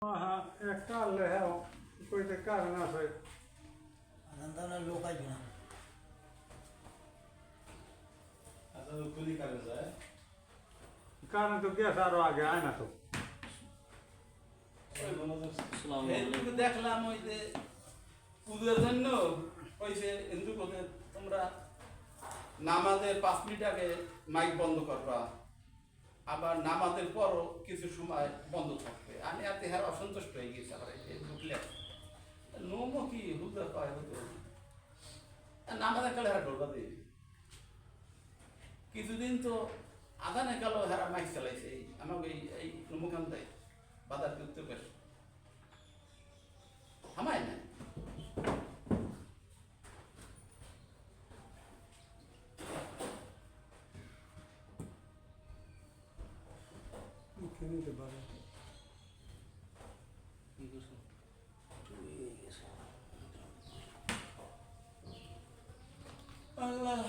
একটা আনলে হ্যাঁ কইতে কারণ আছে আনন্দনা লোক আইবে না আচ্ছা তুলি কারে যায় কারণ তো গ্যাস আরো আগে আয় না তো ফেসবুকে দেখলাম ওই যে পুজোর জন্য কইছে হিন্দু কথা তোমরা নামাজের 5 মিনিট আগে মাইক বন্ধ করবা আবার নামাজের পরও কিছু সময় বন্ধ থাকবে আমি এত হ্যাঁ অসন্তুষ্ট হয়ে গেছি আবার ঢুকলে নোমো কি হুদা পায় হতো নামাজের কালে হারা ঢোলবা দিই কিছুদিন তো আধানে কালো হারা মাইক চালাইছে আমাকে এই নমুখান দেয় বাজার করতে পারে থামায় না নিতে পারে আল্লাহ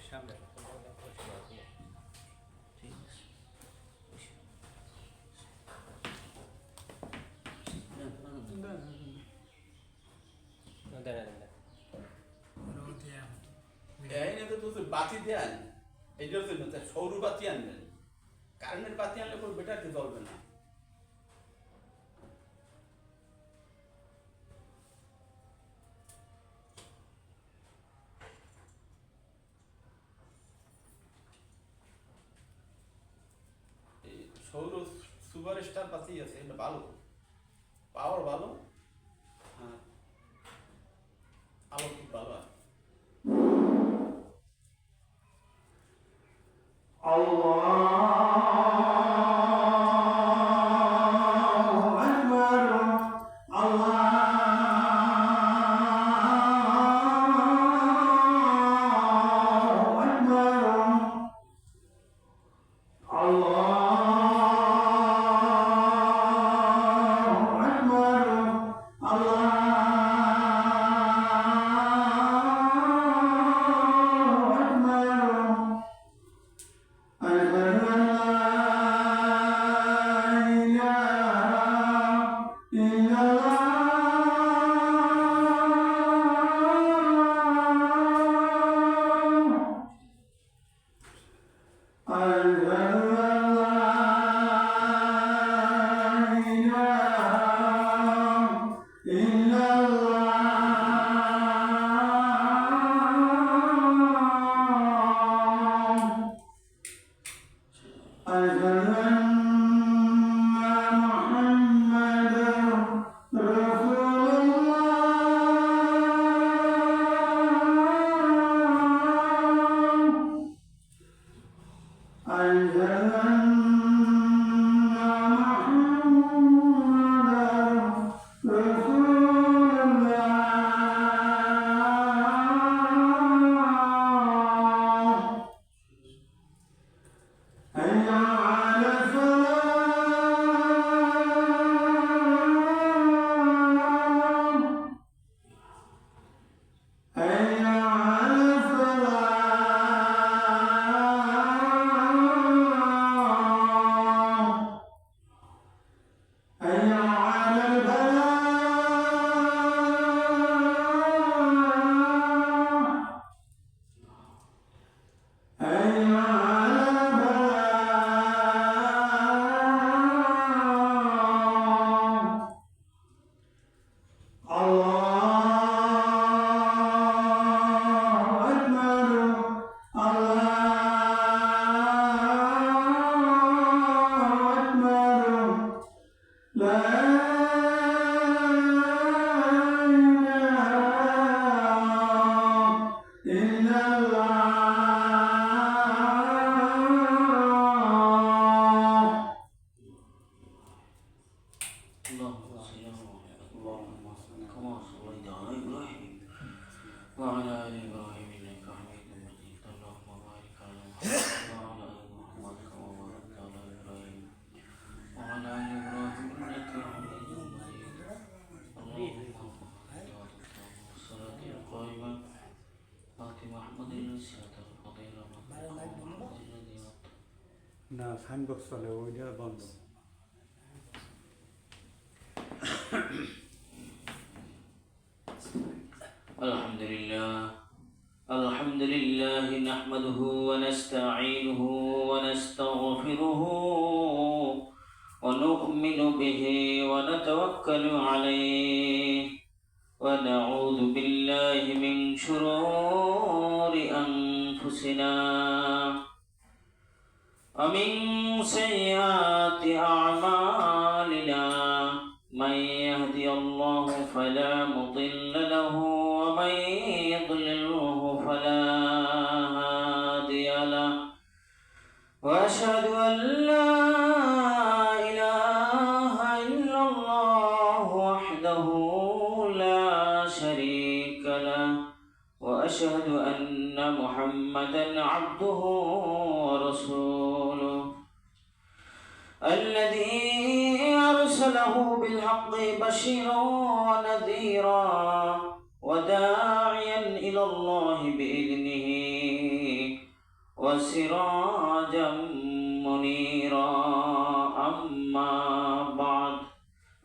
সামনে এই তো বাতি দেন এইটার জন্য সৌর বাতি আনবেন কারেন্টের বাতি আনলে কোনো বেটারকে জ্বলবে না এই সৌর সুপার স্টার বাতি আছে এটা ভালো পাওয়ার ভালো হ্যাঁ আলো খুব ভালো আছে না সাইনবক্স চলে ওইটা বন্ধ। الحمد لله نحمده ونستعينه ونستغفره ونؤمن به ونتوكل عليه ونعوذ بالله من شرور أنفسنا ومن سيئات أعمالنا من يهدي الله فلا مضل له ومن يضلله فلا هادي له وأشهد أن لا إله إلا الله وحده لا شريك له وأشهد أن محمدا عبده ورسوله الذي أرسله بالحق بشيرا ونذيرا وداعيا إلى الله بإذنه وسراجا منيرا أما بعد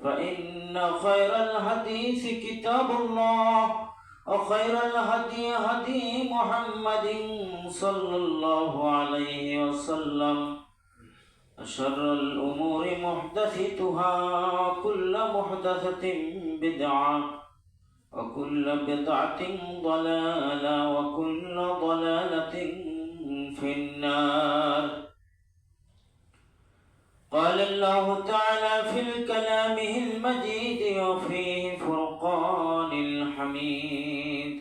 فإن خير الحديث كتاب الله وخير الهدي هدي محمد صلى الله عليه وسلم شر الأمور محدثتها وكل محدثة بدعة وكل بدعة ضلالة وكل ضلالة في النار. قال الله تعالى في كلامه المجيد وفي فرقان الحميد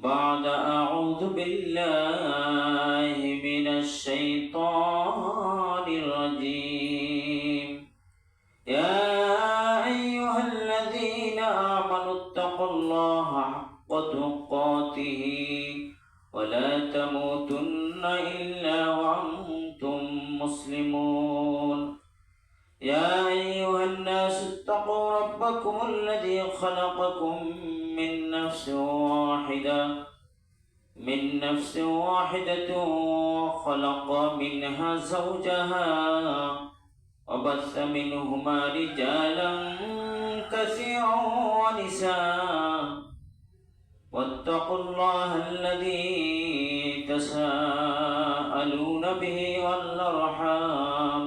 بعد أعوذ بالله من الشيطان الرجيم. يا أيها الذين آمنوا اتقوا الله حق تقاته ولا تموتن إلا وأنتم مسلمون. يا أيها الناس اتقوا ربكم الذي خلقكم من نفس واحدة وخلق منها زوجها وبث منهما رجالا كثيرا ونساء واتقوا الله الذي تساءلون به والأرحام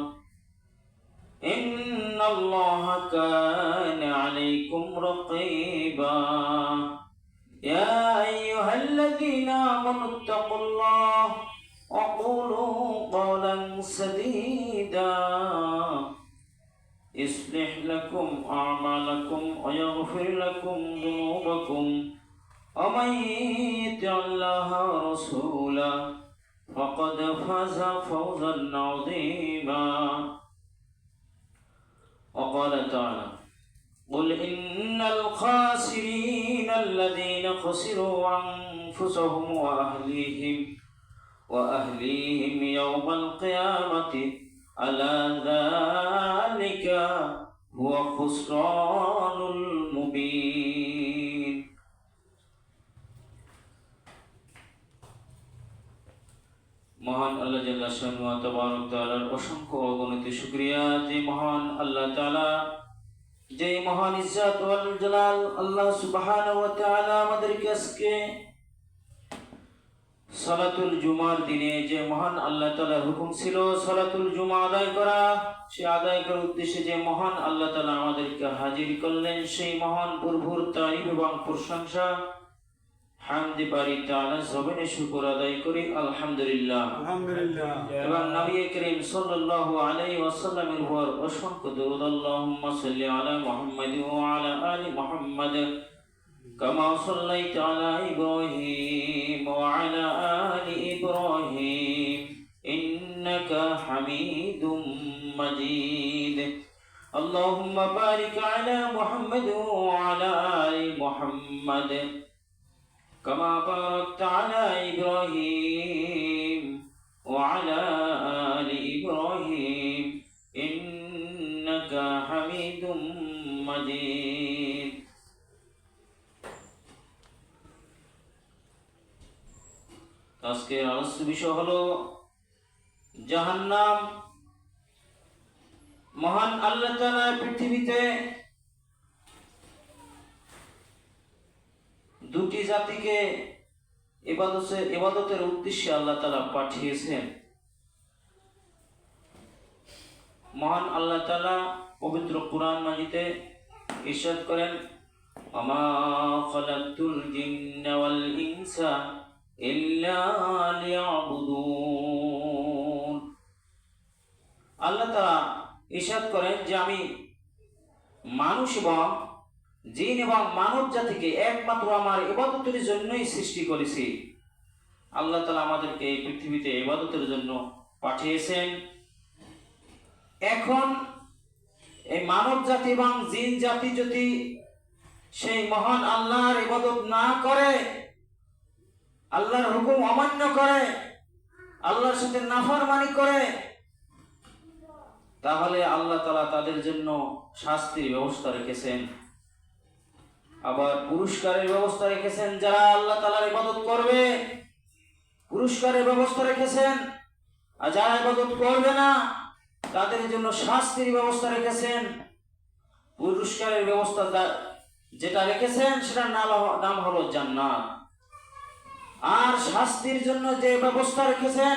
إن الله كان عليكم رقيبا. يا أيها الذين آمنوا اتقوا الله وقولوا قولا سديدا يصلح لكم أعمالكم ويغفر لكم ذنوبكم ومن يطع الله ورسوله فقد فاز فوزا عظيما. وقال تعالى قل إن الخاسرين الذين خسروا أنفسهم وأهليهم يوم القيامة ألا ذلك هو خسران المبين. মহান আল্লাহ জাল্লা শানু ওয়া তাবারাক তাআলার অসংখ্য অগণিত শুকরিয়া যে মহান আল্লাহ তাআলা যে মহান ইজ্জত ওয়াল জালাল আল্লাহ সুবহানাহু ওয়া তাআলা আমাদেরকে আজকে সালাতুল জুমার দিনে যে মহান আল্লাহ তাআলার হুকুম ছিল সালাতুল জুমা আদায় করা, সে আদায় করার উদ্দেশ্যে যে মহান আল্লাহ তাআলা আমাদেরকে হাজির করলেন, সেই মহান প্রভুর তারিফ এবং প্রশংসা হামদে বারি তাআলা জবানে শুকর আদায় করি আলহামদুলিল্লাহ। আলহামদুলিল্লাহ। এবং নবী করিম সাল্লাল্লাহু আলাইহি ওয়াসাল্লামের উপর অসংখ্য দরুদ আল্লাহুম্মা সাল্লি আলা মুহাম্মাদ ওয়া আলা আলি মুহাম্মাদ কামা সাল্লাইতা আলা ইব্রাহিম ওয়া আলা আলি ইব্রাহিম ইন্নাকা হামিদুম মাজিদ। আল্লাহুম্মা বারিক আলা মুহাম্মাদ ওয়া আলা আলি মুহাম্মাদ كما باركت على إبراهيم وعلى آل إبراهيم إنك حميد مجيد. আজকের আলোচ্য বিষয় হলো জাহান্নাম। মহান আল্লাহ তাআলা পৃথিবীতে দুটি জাতিকে ইবাদতের উদ্দেশ্যে আল্লাহ তাআলা পাঠিয়েছেন। মহান আল্লাহ তাআলা পবিত্র কুরআন মাজিদে ইরশাদ করেন, আমা খালাকতুল জিন্না ওয়াল ইনসা ইল্লা লিয়াবুদুন। আল্লাহ তাআলা ইরশাদ করেন যে আমি মানুষ এবং জিন এবং মানব জাতিকে একমাত্র আমার ইবাদতের জন্যই সৃষ্টি করেছি। আল্লাহ তাআলা আমাদেরকে এই পৃথিবীতে ইবাদতের জন্য পাঠিয়েছেন। এখন এই মানব জাতি এবং জিন জাতি যদি সেই মহান আল্লাহর ইবাদত না করে, আল্লাহর হুকুম অমান্য করে, আল্লাহর সাথে নাফরমানি করে, তাহলে আল্লাহ তাআলা তাদের জন্য শাস্তির ব্যবস্থা রেখেছেন। আবার পুরস্কারের ব্যবস্থা রেখেছেন। যারা আল্লাহ তাআলার ইবাদত করবে পুরস্কারের ব্যবস্থা রেখেছেন, আর যারা ইবাদত করবে না তাদের জন্য শাস্তির ব্যবস্থা রেখেছেন। পুরস্কারের ব্যবস্থা যেটা রেখেছেন সেটার নাম হলো জান্নাত, আর শাস্তির জন্য যে ব্যবস্থা রেখেছেন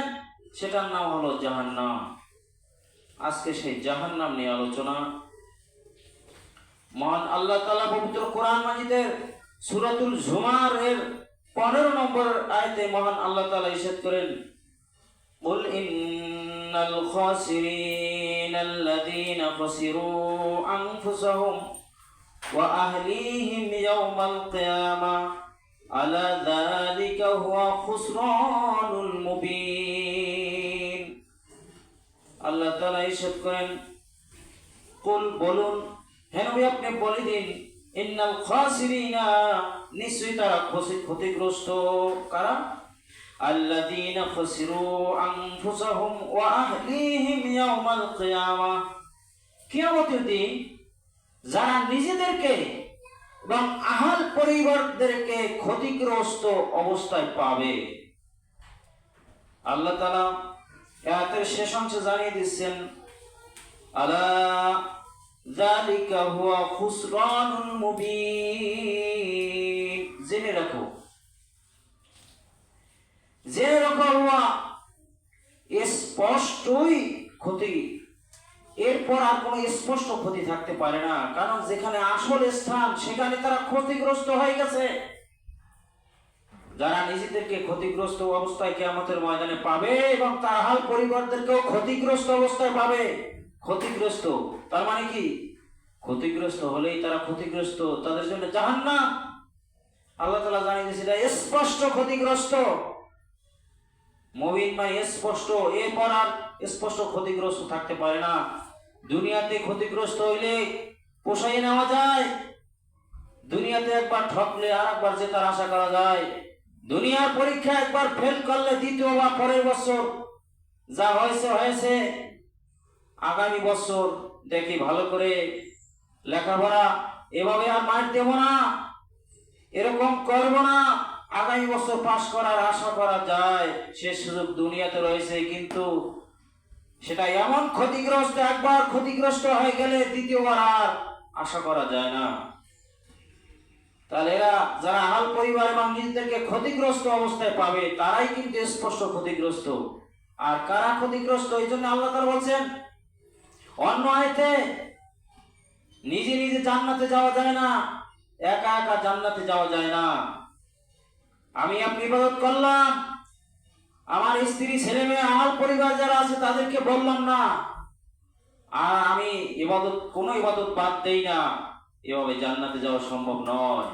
সেটার নাম হলো জাহান্নাম। আজকে সেই জাহান্নাম নিয়ে আলোচনা। মহান আল্লাহ তাআলা পবিত্র কোরআন মাজিদের সূরাতুল জুমার এর 15 নম্বর আয়াতে মহান আল্লাহ তাআলা ইরশাদ করেন, কুল ইন্নাল খাসিরিনাল্লাযীনা খাসিরু আনফুসাহুম ওয়া আহলিহিম ইয়াওমাল কিয়ামাহ আলা যালিকা হুয়া খুসরানুল মুবিন। আল্লাহ তাআলা ইরশাদ করেন, কুল বলুন, হে নবী আপনি বলে দিন, ইন্নাল খাসিরিনা নিশ্চয়ই তারা ক্ষতিগ্রস্ত। কারা? আল্লাযীনা খাসিরু আনফুসাহুম ওয়া আহলিহিম ইয়াওমাল কিয়ামাহ। কিয়ামতের দিন যারা নিজেদেরকে এবং আহল পরিবারদেরকে ক্ষতিগ্রস্ত অবস্থায় পাবে। আল্লাহ তাআলা আয়াতের শেষ অংশে জানিয়ে দিচ্ছেন, আলা যালিকা হুয়া খুসরানুল মুবিন। জেনে রাখো হুয়া স্পষ্টই ক্ষতি, এরপর আর কোনো স্পষ্ট ক্ষতি থাকতে পারে না। কারণ যেখানে আসল স্থান সেখানে তারা ক্ষতিগ্রস্ত হয়ে গেছে। যারা নিজেদেরকে ক্ষতিগ্রস্ত অবস্থায় কিয়ামতের ময়দানে পাবে এবং তার আহল পরিবারদেরকেও ক্ষতিগ্রস্ত অবস্থায় পাবে। ক্ষতিগ্রস্ত তার মানে কি? ক্ষতিগ্রস্ত হলেই তারা ক্ষতিগ্রস্ত, তাদের জন্য জাহান্নাম। আল্লাহ তাআলা জানিয়ে দিয়েছে এটা স্পষ্ট ক্ষতিগ্রস্ত। মুমিন মানে স্পষ্ট, এরপর আর স্পষ্ট ক্ষতিগ্রস্ত থাকতে পারে না। দুনিয়াতে ক্ষতিগ্রস্ত হইলে পোষাই নেওয়া যায়, দুনিয়াতে একবার ঠকলে আর একবার জেতার আশা করা যায়। দুনিয়ার পরীক্ষা একবার ফেল করলে দ্বিতীয় বা পরের বছর যা হয়েছে আগামী বছর দেখি ভালো করে লেখাপড়া এভাবে আর মার দেব না, এরকম করব না, আগামী বছর পাস করার আশা করা যায়। সে সুযোগ দুনিয়াতে রয়েছে, কিন্তু সেটা এমন ক্ষতিগ্রস্ত, একবার ক্ষতিগ্রস্ত হয়ে গেলে দ্বিতীয়বার আর আশা করা যায় না। তাহলে এরা যারা আহল পরিবার এবং নিজেদেরকে ক্ষতিগ্রস্ত অবস্থায় পাবে তারাই কিন্তু স্পষ্ট ক্ষতিগ্রস্ত। আর কারা ক্ষতিগ্রস্ত? এই জন্য আল্লাহ তাআলা বলছেন অন্য আয়াতে, নিজে নিজে জান্নাতে যাওয়া যায় না, একা একা জান্নাতে যাওয়া যায় না। আমি আপনি ইবাদত করলাম, আমার স্ত্রী ছেলে মেয়ে আহল পরিবার যারা আছে তাদেরকে বললাম না, আর আমি কোনো ইবাদত বাদ দেই না, এভাবে জান্নাতে যাওয়া সম্ভব নয়।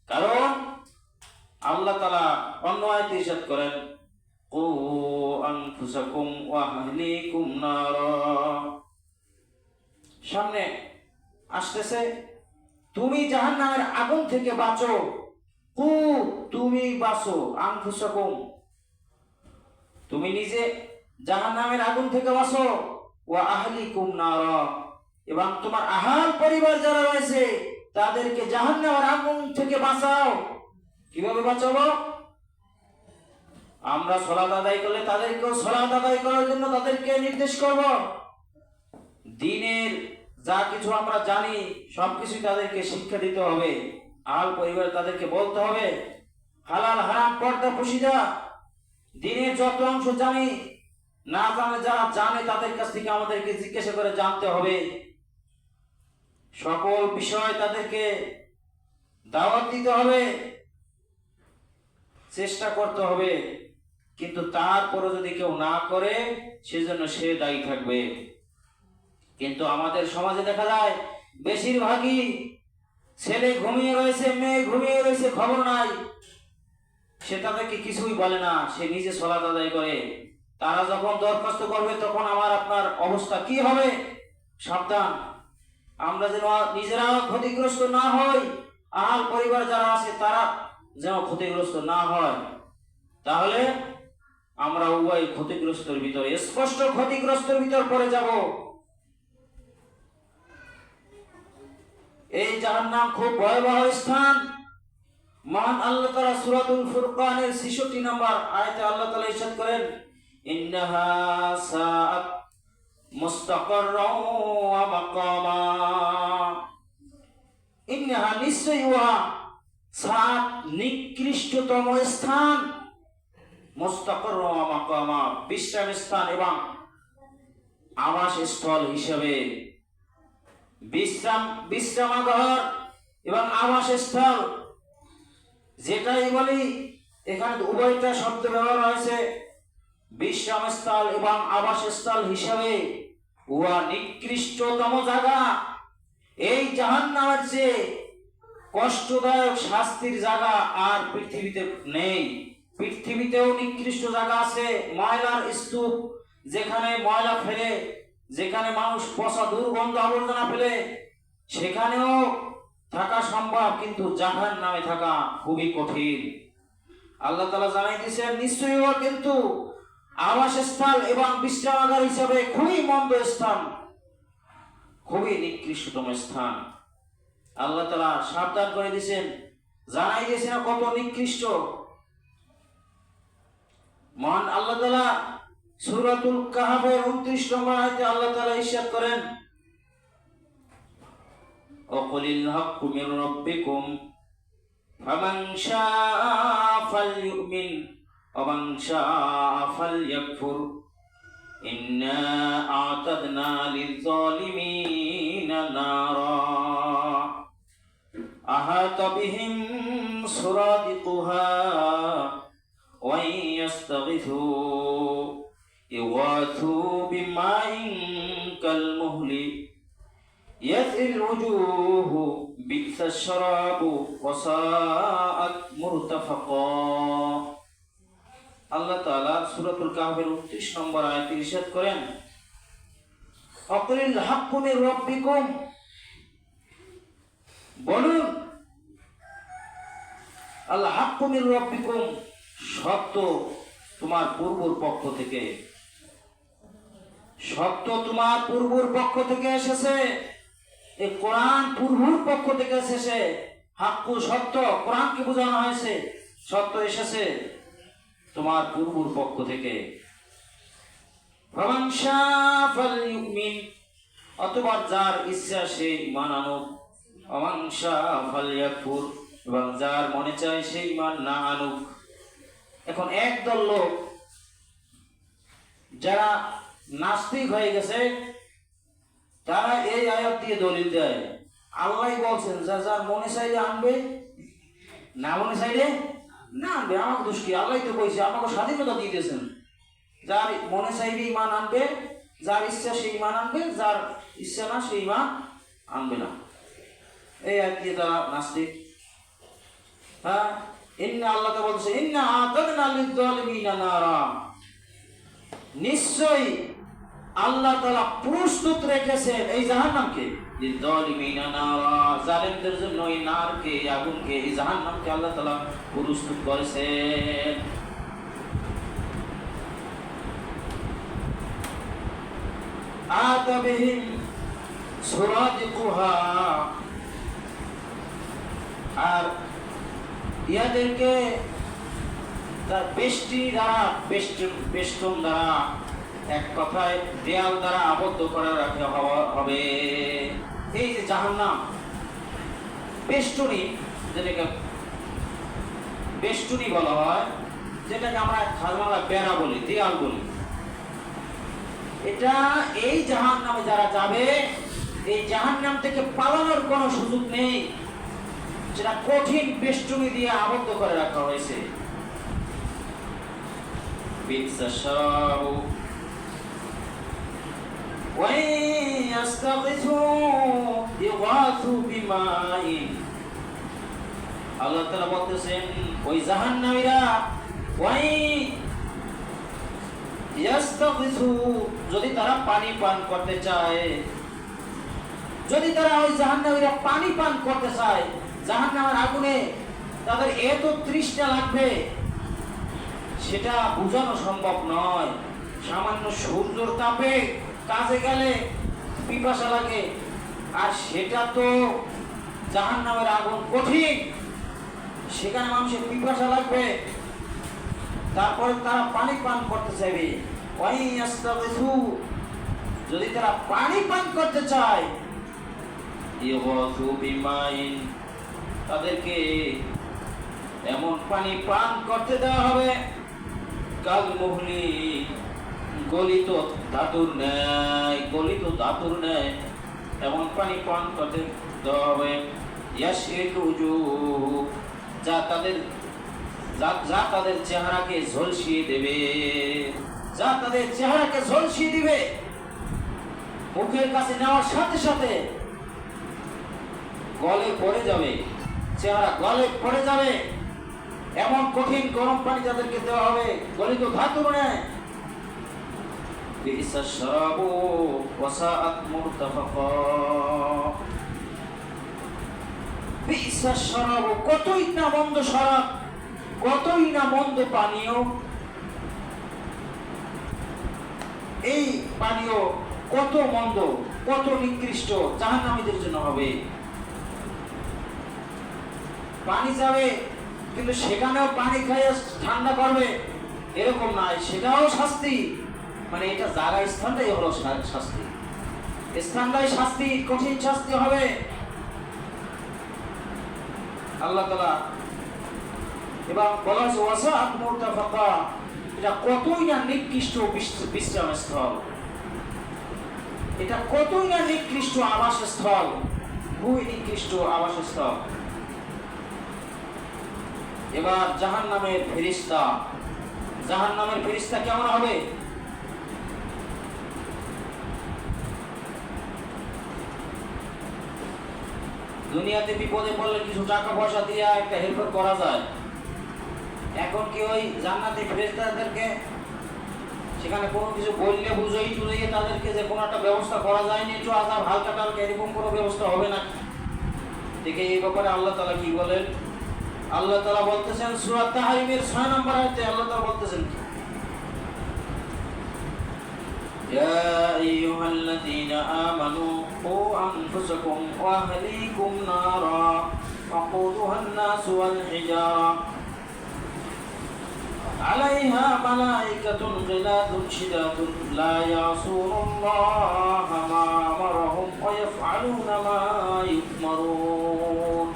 কারণ আল্লাহ তাআলা অন্য আয়াতে ইরশাদ করেন, কু আনফুসাকুম ওয়া আহলিকুম নারা। সামনে আসতেছে, তুমি জাহান্নামের আগুন থেকে বাঁচো। কু তুমি বাঁচো, আনফুসাকুম তুমি নিজে জাহান্নামের আগুন থেকে বাঁচো, ওয়া আহলিকুম নারা এবং তোমার আহল পরিবার যারা রয়েছে তাদেরকে জাহান্নামের আগুন থেকে বাঁচাও। কিভাবে বাঁচাবো? আমরা সালাত আদায় করলে তাদেরকেও সালাত আদায় করার জন্য তাদেরকে নির্দেশ করব। দ্বীনের যা কিছু আমরা জানি সবকিছু তাদেরকে শিক্ষা দিতে হবে। আহল পরিবার তাদেরকে বলতে হবে হালাল হারাম পর্দা পুশিদা দ্বীনের যত অংশ জানি না জানে যারা জানে তাদের কাছ থেকে আমাদেরকে জিজ্ঞাসা করে জানতে হবে। সকল বিষয় তাদেরকে দাওয়াত দিতে হবে, চেষ্টা করতে হবে। কিন্তু তারপরে যদি কেউ না করে সেজন্য সে দায়ী থাকবে। কিন্তু আমাদের সমাজে দেখা যায় বেশিরভাগই ছেলে ঘুমিয়ে রয়েছে, মেয়ে ঘুমিয়ে রয়েছে, খবর নাই, সে তাদেরকে কিছুই বলে না, সে নিজে সালাত আদায় করে। তারা যখন দরখাস্ত করবে তখন আমার আপনার অবস্থা কি হবে? সাবধান, আমরা যেন নিজেরা ক্ষতিগ্রস্ত না হই, আহল পরিবার যারা আছে তারা যেন ক্ষতিগ্রস্ত না হয়। তাহলে আমরা উভয় ক্ষতিগ্রস্তের ভিতরে, স্পষ্ট ক্ষতিগ্রস্তের ভিতর পড়ে যাব। এই জাহান্নাম খুব ভয়াবহ স্থান। মহান আল্লাহ তাআলা সূরাতুল ফুরকানের 66 নম্বর আয়াতে আল্লাহ তাআলা ইরশাদ করেন, ইন্নাহা সাআত মুস্তাকাররাও ওয়া মাকামা। ইন্নাহা নিশ্চয়ই উহা সাআত নিকৃষ্টতম স্থান, মুস্তাকাররাও ওয়া মাকামা বিশ্রাম স্থান এবং আবাস স্থল হিসেবে। বিশ্রামাগার এবং আবাস স্থল যেটাই বলি, এখানে উভয়টা শব্দ ব্যবহার হয়েছে। বিশ্রাম স্থল এবং আবাস স্থল হিসাবে উহা নিকৃষ্টতম জায়গা। এই জাহান্নামের চেয়ে কষ্টদায়ক শাস্তির জায়গা আর পৃথিবীতে নেই। পৃথিবীতেও নিকৃষ্ট জায়গা আছে, ময়লার স্তূপ, যেখানে ময়লা ফেলে, যেখানে মানুষ পচা দুর্গন্ধ আবর্জনা ফেলে, সেখানেও থাকা সম্ভব, কিন্তু জাহান্নামে থাকা খুবই কঠিন। আল্লাহ তাআলা জানাই দিয়েছেন নিশ্চয়ই ও কিন্তু আবাসস্থল এবং বিশ্রামাগার হিসাবে খুবই মন্দ স্থান, খুবই নিকৃষ্টতম স্থান। আল্লাহ তাআলা সাবধান করে দিয়েছেন, জানাই দিয়েছেন কত নিকৃষ্ট। মহান আল্লাহ তাআলা সূরাতুল কাহফের 29 নম্বর আয়াতে আল্লাহ তাআলা ইরশাদ করেন, ওয়াকুলিল হাক্কু মির রাব্বিকুম ফামান শাআ ফালইউমিন ওয়া মান শাআ ফালইয়াকফুর ইন্না আ'তাদনা লিয-যালিমিনা নারা আহাতা বিহিম সুরাদিকুহা ওয়া ইয়াস্তাগিথু ইওয়াথু বিমাইন কালমুহলি ইয়াসিল ওয়াজুহু বি'সাশ শারাবু ওয়া সাআত মুরতাফাকা। আল্লাহ তাআলা সূরাতুল কাহফের 29 নম্বর আয়াতে ইরশাদ করেন, আকুলিল হাক্কু মির রাব্বিকুম, বলুন আল হাক্কু মির রাব্বিকুম, সত্য তোমার পূর্বর পক্ষ থেকে, সত্য তোমার পূর্বর পক্ষ থেকে এসেছে। এই কোরআন পূর্বর পক্ষ থেকে এসেছে। হাক্কু সত্য, কোরআনকে বোঝানো হয়েছে সত্য এসেছে তোমার পূর্বর পক্ষ থেকে। ফামান শাআ ফালইউমিন, অথবা যার ইচ্ছা সে ঈমান আনুক, ওয়া মান শাআ ফালইয়াকফুর, এবং যার মনে চায় সে ঈমান না আনুক। এখন একদল লোক যারা নাস্তিক হয়ে গেছে, তারা এই আয়াত দিয়ে দলিল দেয়, আল্লাহ বলছেন যার যার মনে চাইলে আনবে, না মনে চাইলে না আনবে। আমার দোষ কি? আল্লাহ তো কইছে, আমাকে স্বাধীনতা দিয়ে দিয়েছেন, যার মনে চাইলে ঈমান আনবে, যার ইচ্ছা সে ঈমান আনবে, যার ইচ্ছা না সে ঈমান আনবে না। এই আয়াত দিয়ে তারা নাস্তিক। হ্যাঁ, ইন্না আল্লাহ তো বলছে ইন্না আ'তাদনা লিয-যালিমিনা নারা, নিশ্চয়ই আল্লাহ তাআলা প্রস্তুত রেখেছেন এই জাহান্নামকে, লিয-যালিমিনা নারা, জালেমদের জন্য এই নারকে, এই আগুনকে, এই জাহান্নামকে আল্লাহ তাআলা প্রস্তুত করেছেন। আতাবিহিম সুরাদিকুহা, আর ইয়াদেরকে তার বেষ্টি দ্বারা বেষ্টন দ্বারা, এক কথায় দেয়াল দ্বারা আবদ্ধ করে রাখা হবে। এই যে জাহান্নাম, বেষ্টনী, যেটাকে বেষ্টনী বলা হয়, যেটাকে আমরা খাজমালা বেড়া বলি, দেয়াল বলি, এটা এই জাহান্নামে যারা যাবে, এই জাহান্নাম থেকে পালানোর কোনো সুযোগ নেই। সেটা কঠিন বেষ্টনী দিয়ে আবদ্ধ করে রাখা হয়েছে। আল্লাহ তাআলা বলতেছেন, ওই জাহান্নামীরা যদি তারা পানি পান করতে চায়, যদি তারা ওই জাহান্নামীরা পানি পান করতে চায়, জাহান্নামের আগুনে তাদের এত তৃষ্ণা লাগবে সেটা বোঝানো সম্ভব নয়। সামান্য সূর্যের তাপে কাজে গেলে পিপাসা লাগে, আর সেটা তো জাহান্নামের আগুন কঠিন, সেখানে মানুষের পিপাসা লাগবে, তারপরে তারা পানি পান করতে চাইবে। যদি তারা পানি পান করতে চায়, তাদেরকে এমন পানি পান করতে দেওয়া হবে, কাল মুহলি, গলিত ধাতুর ন্যায় এমন পানি পান করতে দেওয়া হবে, যা তাদের চেহারাকে ঝলসিয়ে দেবে, মুখের কাছে নেওয়ার সাথে সাথে গলে পড়ে যাবে, চেহারা গলে পড়ে যাবে, এমন কঠিন গরম পানি তাদেরকে দেওয়া হবে, গলিত ধাতুর ন্যায়। কতই না মন্দ শরাব, কতই না মন্দ পানীয়, এই পানীয় কত মন্দ, কত নিকৃষ্ট জাহান্নামীদের জন্য হবে। পানি যাবে, কিন্তু সেখানেও পানি খাইয়ে ঠান্ডা করবে এরকম নয়, সেটাও শাস্তি। মানে এটা জায়গা স্থানটাই হলো শাস্তি, স্থানটাই শাস্তি, কঠিন শাস্তি হবে। আল্লাহ তাআলা এবং বলা হয়েছে ওয়াসাআত মুরতাফাকা, এটা কতই না নিকৃষ্ট বিশ্রাম স্থল, এটা কতই না নিকৃষ্ট আবাসস্থল, খুবই নিকৃষ্ট আবাসস্থল। এবার জাহান্নামের ফেরেশতা কেমন হবে? দুনিয়াতে বিপদে পড়লে কিছু টাকা পয়সা দিয়ে একটা হেল্প করা যায়, এখন কি ওই জান্নাতি ফেরেশতাদেরকে সেখানে কোনো কিছু বললে বুঝিয়ে তাদেরকে যে কোনো একটা ব্যবস্থা করা যায়নি, একটু আযাব হালকা টালকা এরকম কোনো ব্যবস্থা হবে না? দেখে এই ব্যাপারে আল্লাহ তাআলা কি বলেন? আল্লাহ তাআলা বলতেছেন সূরা তাহরিমের 6 নম্বর আয়াতে আল্লাহ তাআলা বলতেছেন, ইয়া আইয়ুহাল্লাযীনা আমানু কু আনফুসাকুম ওয়া আহলিকুম নারা ওয়াকুদুহান নাসু ওয়াল হিজারা আলাইহা মালাইকাতুন গিলাদুন শিদাদুন লা ইয়াসুনুল্লাহা মা আমারহুম ওয়া ইয়াফআলুনা মা ইউমারুন।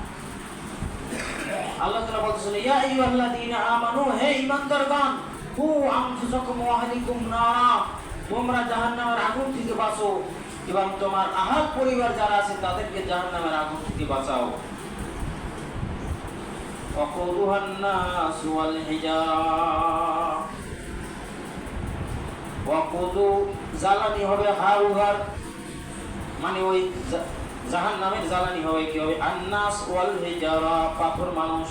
আল্লাহ তাআলা বলছেন, ইয়া আইয়ুহাল্লাযীনা আমানু, হে ঈমানদারগণ, কু আনফুসাকুম ওয়া আহলিকুম নারা, তোমরা জাহান্নামের আগুন থেকে বাঁচো এবং তোমার আহাল পরিবার যারা আছে তাদেরকে জাহান্নামের আগুন থেকে বাঁচাও। ওয়াকুদুহান নাসু ওয়াল হিজারা, ওয়াকুদু জ্বালানি হবে, হাউহার মানে ওই জাহান্নামের জ্বালানি হবে কি হবে? আন্নাস ওয়াল হিজারা, পাথর মানুষ,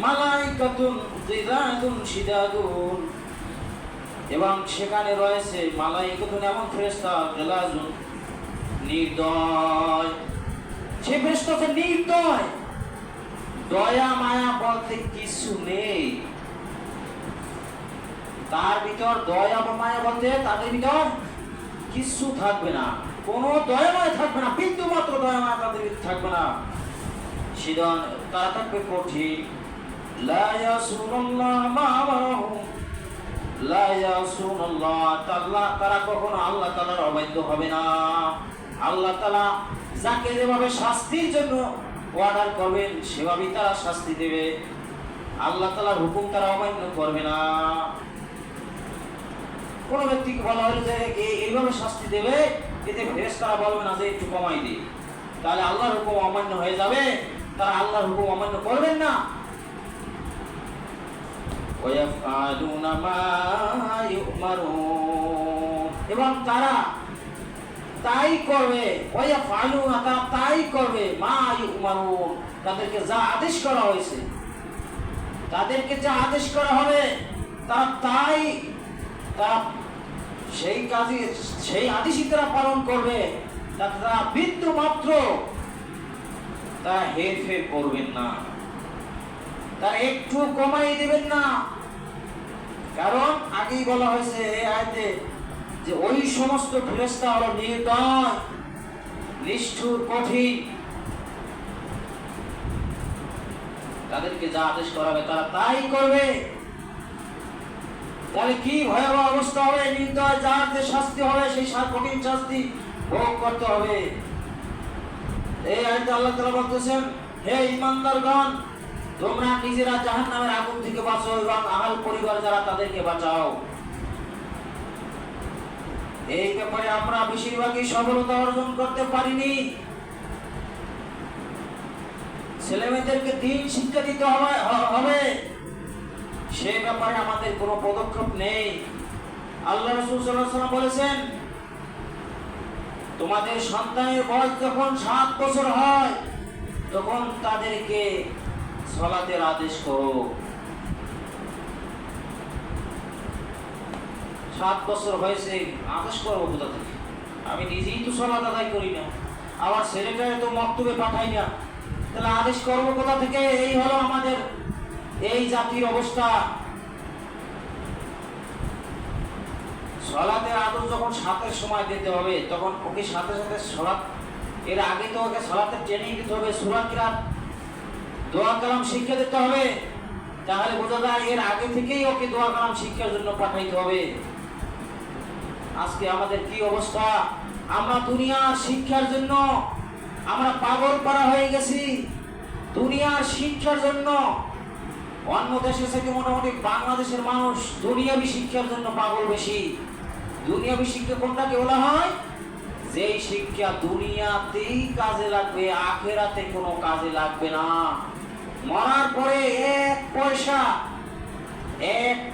মালাইকাতুন গিলাদুন শিদাদুন, এবং সেখানে রয়েছে মালাইকাতুন এমন ফেরেশতা, গিলাদুন নির্দয়, সে ফেরেশতা নির্দয়, দয়া মায়া বলতে কিছু নেই তার ভিতর, দয়া মায়া বলতে তাদের ভিতর কিছু থাকবে না, কোনো দয়া মায়া থাকবে না, বিন্দু মাত্র দয়া মায়া তাদের ভিতর থাকবে না। তারা থাকবে কঠিন, লা ইয়াসুনুল্লাহ মা আমারাহুম লা ইয়াসুনুল্লাহ তারা কখনো আল্লাহ তাআলার অবাধ্য হবে না। আল্লাহ তাআলা যাকে যেভাবে শাস্তির জন্য অর্ডার করবেন সেভাবেই তারা শাস্তি দেবে। আল্লাহ তাআলার হুকুম তারা অমান্য করবে না। কোন ব্যক্তিকে বলা হলো যে এইভাবে শাস্তি দেবে, এতে ফেরেশতারা বলবে না যে একটু কমাই দিই, তাহলে আল্লাহর হুকুম অমান্য হয়ে যাবে, তারা আল্লাহর হুকুম অমান্য করবেন না। ওয়াফআলুনা মা ইউমারুন, এবং তারা তাই করবে, ওয়াফআলুনা তারা তাই করবে, মা ইউমারুন তাদেরকে যা আদেশ করা হয়েছে, তাদেরকে যা আদেশ করা হবে তারা সেই কাজে সেই আদেশই তারা পালন করবে। তারা বিন্দু মাত্র তারা হেরফের করবেন না, তারা একটু কমাই দেবেন না। কারণ আগেই বলা হয়েছে এই আয়াতে যে ওই সমস্ত ফেরেশতা হলো নির্দয়, নিষ্ঠুর, কঠিন। তাদেরকে যা আদেশ করা হবে তারা তাই করবে। তাহলে কি ভয়াবহ অবস্থা হবে, নির্দয় যার যে শাস্তি হবে সেই কঠিন শাস্তি ভোগ করতে হবে। এই আয়াতে আল্লাহ তাআলা বলতেছেন, হে ঈমানদারগণ, তোমরা নিজেরা জাহান্নামের আগুন থেকে বাঁচো এবং আহল পরিবার যারা তাদেরকে বাঁচাও। এই ব্যাপারে আমরা বেশিরভাগই সফলতা অর্জন করতে পারিনি। ছেলেমেয়েদেরকে দ্বীন শিক্ষা দিতে হবে, সে ব্যাপারে আমাদের কোনো পদক্ষেপ নেই। আল্লাহ রাসূল সাল্লাল্লাহু আলাইহি ওয়াসাল্লাম বলেছেন, তোমাদের সন্তানের বয়স যখন 7 বছর হয় তখন তাদেরকে সালাতের আদেশ করো। 7 বছর হয়েছে, আদেশ করবো কোথা থেকে? আমি নিজেই তো সালাত আদায় করি না, আবার ছেলেটাকে তো মক্তবে পাঠাই না, তাহলে আদেশ করবো কোথা থেকে? এই হলো আমাদের এই জাতির অবস্থা। সালাতের আদর যখন 7-এর সময় দিতে হবে তখন ওকে সাথে সাথে সালাত, এর আগে তো ওকে সালাতের ট্রেনিং দিতে হবে, সূরা কিরাত, দোয়া কালাম শিক্ষা দিতে হবে। তাহলে বোঝা যায় এর আগে থেকেই ওকে দোয়া কালাম শিক্ষার জন্য পাঠাইতে হবে। আজকে আমাদের কি অবস্থা, আমরা দুনিয়ার শিক্ষার জন্য আমরা পাগল করা হয়ে গেছি। দুনিয়ার শিক্ষার জন্য অন্য দেশের থেকে মোটামুটি বাংলাদেশের মানুষ দুনিয়াবি শিক্ষার জন্য পাগল বেশি। দুনিয়াবি শিক্ষা কোনটাকে বলা হয়? যেই শিক্ষা দুনিয়াতেই কাজে লাগবে, আখেরাতে কোনো কাজে লাগবে না। মরার পরে এক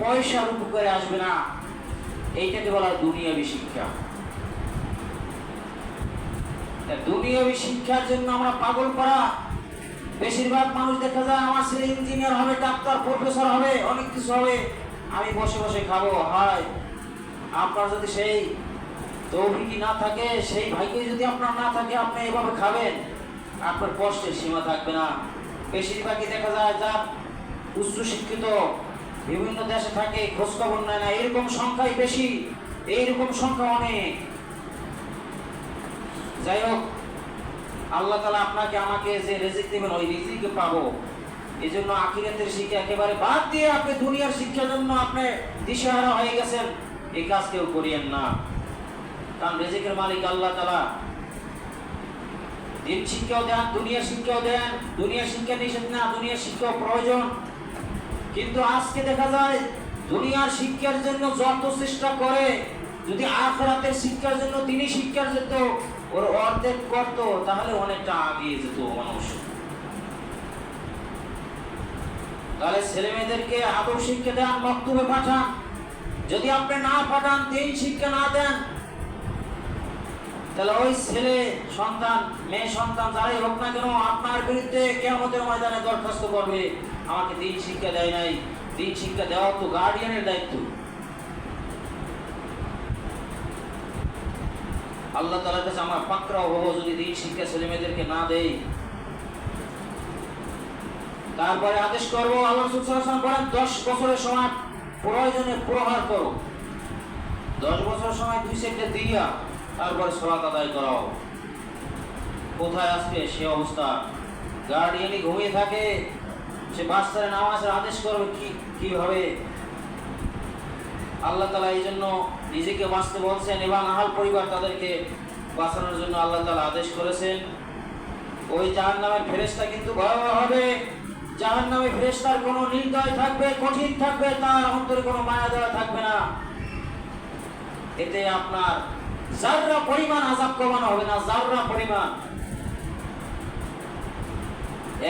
পয়সা উপকারে আসবে না, এইটাকে বলা হয় দুনিয়াবি শিক্ষা। দুনিয়াবি শিক্ষার জন্য আমরা পাগল করা। বেশিরভাগ মানুষ দেখা যায় আমার ছেলে ইঞ্জিনিয়ার হবে, ডাক্তার, প্রফেসর হবে, অনেক কিছু হবে, আমি বসে বসে খাবো। হয় আপনার যদি সেই তৌফিকি না থাকে, সেই ভাগ্য যদি আপনার না থাকে, আপনি এভাবে খাবেন, আপনার কষ্টের সীমা থাকবে না। বেশিরভাগই দেখা যায় যা উচ্চ শিক্ষিত বিভিন্ন দেশে থাকে, খোঁজ খবর নেয় না, এরকম সংখ্যাই বেশি, এইরকম সংখ্যা অনেক। যাই হোক, আল্লাহ তাআলা আপনাকে আমাকে যে রিজিক দিবেন ওই রিজিকে পাবো। এই জন্য আখিরাতের শিক্ষা একেবারে বাদ দিয়ে আপনি দুনিয়ার শিক্ষার জন্য আপনি দিশেহারা হয়ে গেছেন, এই কাজ কেউ করিয়েন না। কারণ রিজিকের মালিক আল্লাহ তাআলা। দিন শিক্ষাও দেন, দুনিয়ার শিক্ষাও দেন। দুনিয়ার শিক্ষা নিষেধ না, দুনিয়ার শিক্ষাও প্রয়োজন। কিন্তু আজকে দেখা যায় দুনিয়ার শিক্ষার জন্য যত চেষ্টা করে, যদি আখিরাতের শিক্ষার জন্য তিনি শিক্ষার যেত ওর অর্ধেক করত, তাহলে অনেকটা আগিয়ে যেত মানুষ। তাহলে ছেলে মেয়েদেরকে আদব শিক্ষা দেন, মক্তবে পাঠান। যদি আপনি না পাঠান, দিন শিক্ষা না দেন, তাহলে ওই ছেলে সন্তান, মেয়ে সন্তান, যারাই হোক না কেন, আপনার বিরুদ্ধে কিয়ামতের ময়দানে দরখাস্ত করবে, আমাকে দিন শিক্ষা দেয় নাই। দিন শিক্ষা দেওয়া তো গার্ডিয়ানের দায়িত্ব। আল্লাহ তাআলার কাছে আমার পাকড়াও হবো যদি দিন শিক্ষা ছেলে মেয়েদেরকে না দেই। তারপরে আদেশ করবো, আল্লাহ রাসূল সাল্লাল্লাহু আলাইহি ওয়াসাল্লাম বলেন 10 বছরের সময় প্রয়োজনে প্রহার করো। 10 বছরের সময় 2 সেকেন্ড দিয়া তারপরে সালাত আদায় করাও। কোথায় আজকে সে অবস্থা? গার্ডিয়ানই ঘুমিয়ে থাকে, সে বাচ্চারা নামাজের আদেশ করবে কিভাবে? আল্লাহ তাআলা এই জন্য নিজেকে বাঁচতে বলছেন এবং আহাল পরিবার তাদেরকে বাঁচানোর জন্য আল্লাহ তাআলা আদেশ করেছেন। ওই জাহান্নামের ফেরেশতা কিন্তু ভয়াবহ হবে। জাহান্নামের ফেরেশতার কোনো নির্দয় থাকবে, কঠিন থাকবে, তার অন্তরে কোনো মায়া দয়া থাকবে না। এতে আপনার যাররা পরিমাণ আযাব কমানো হবে না, যাররা পরিমাণ।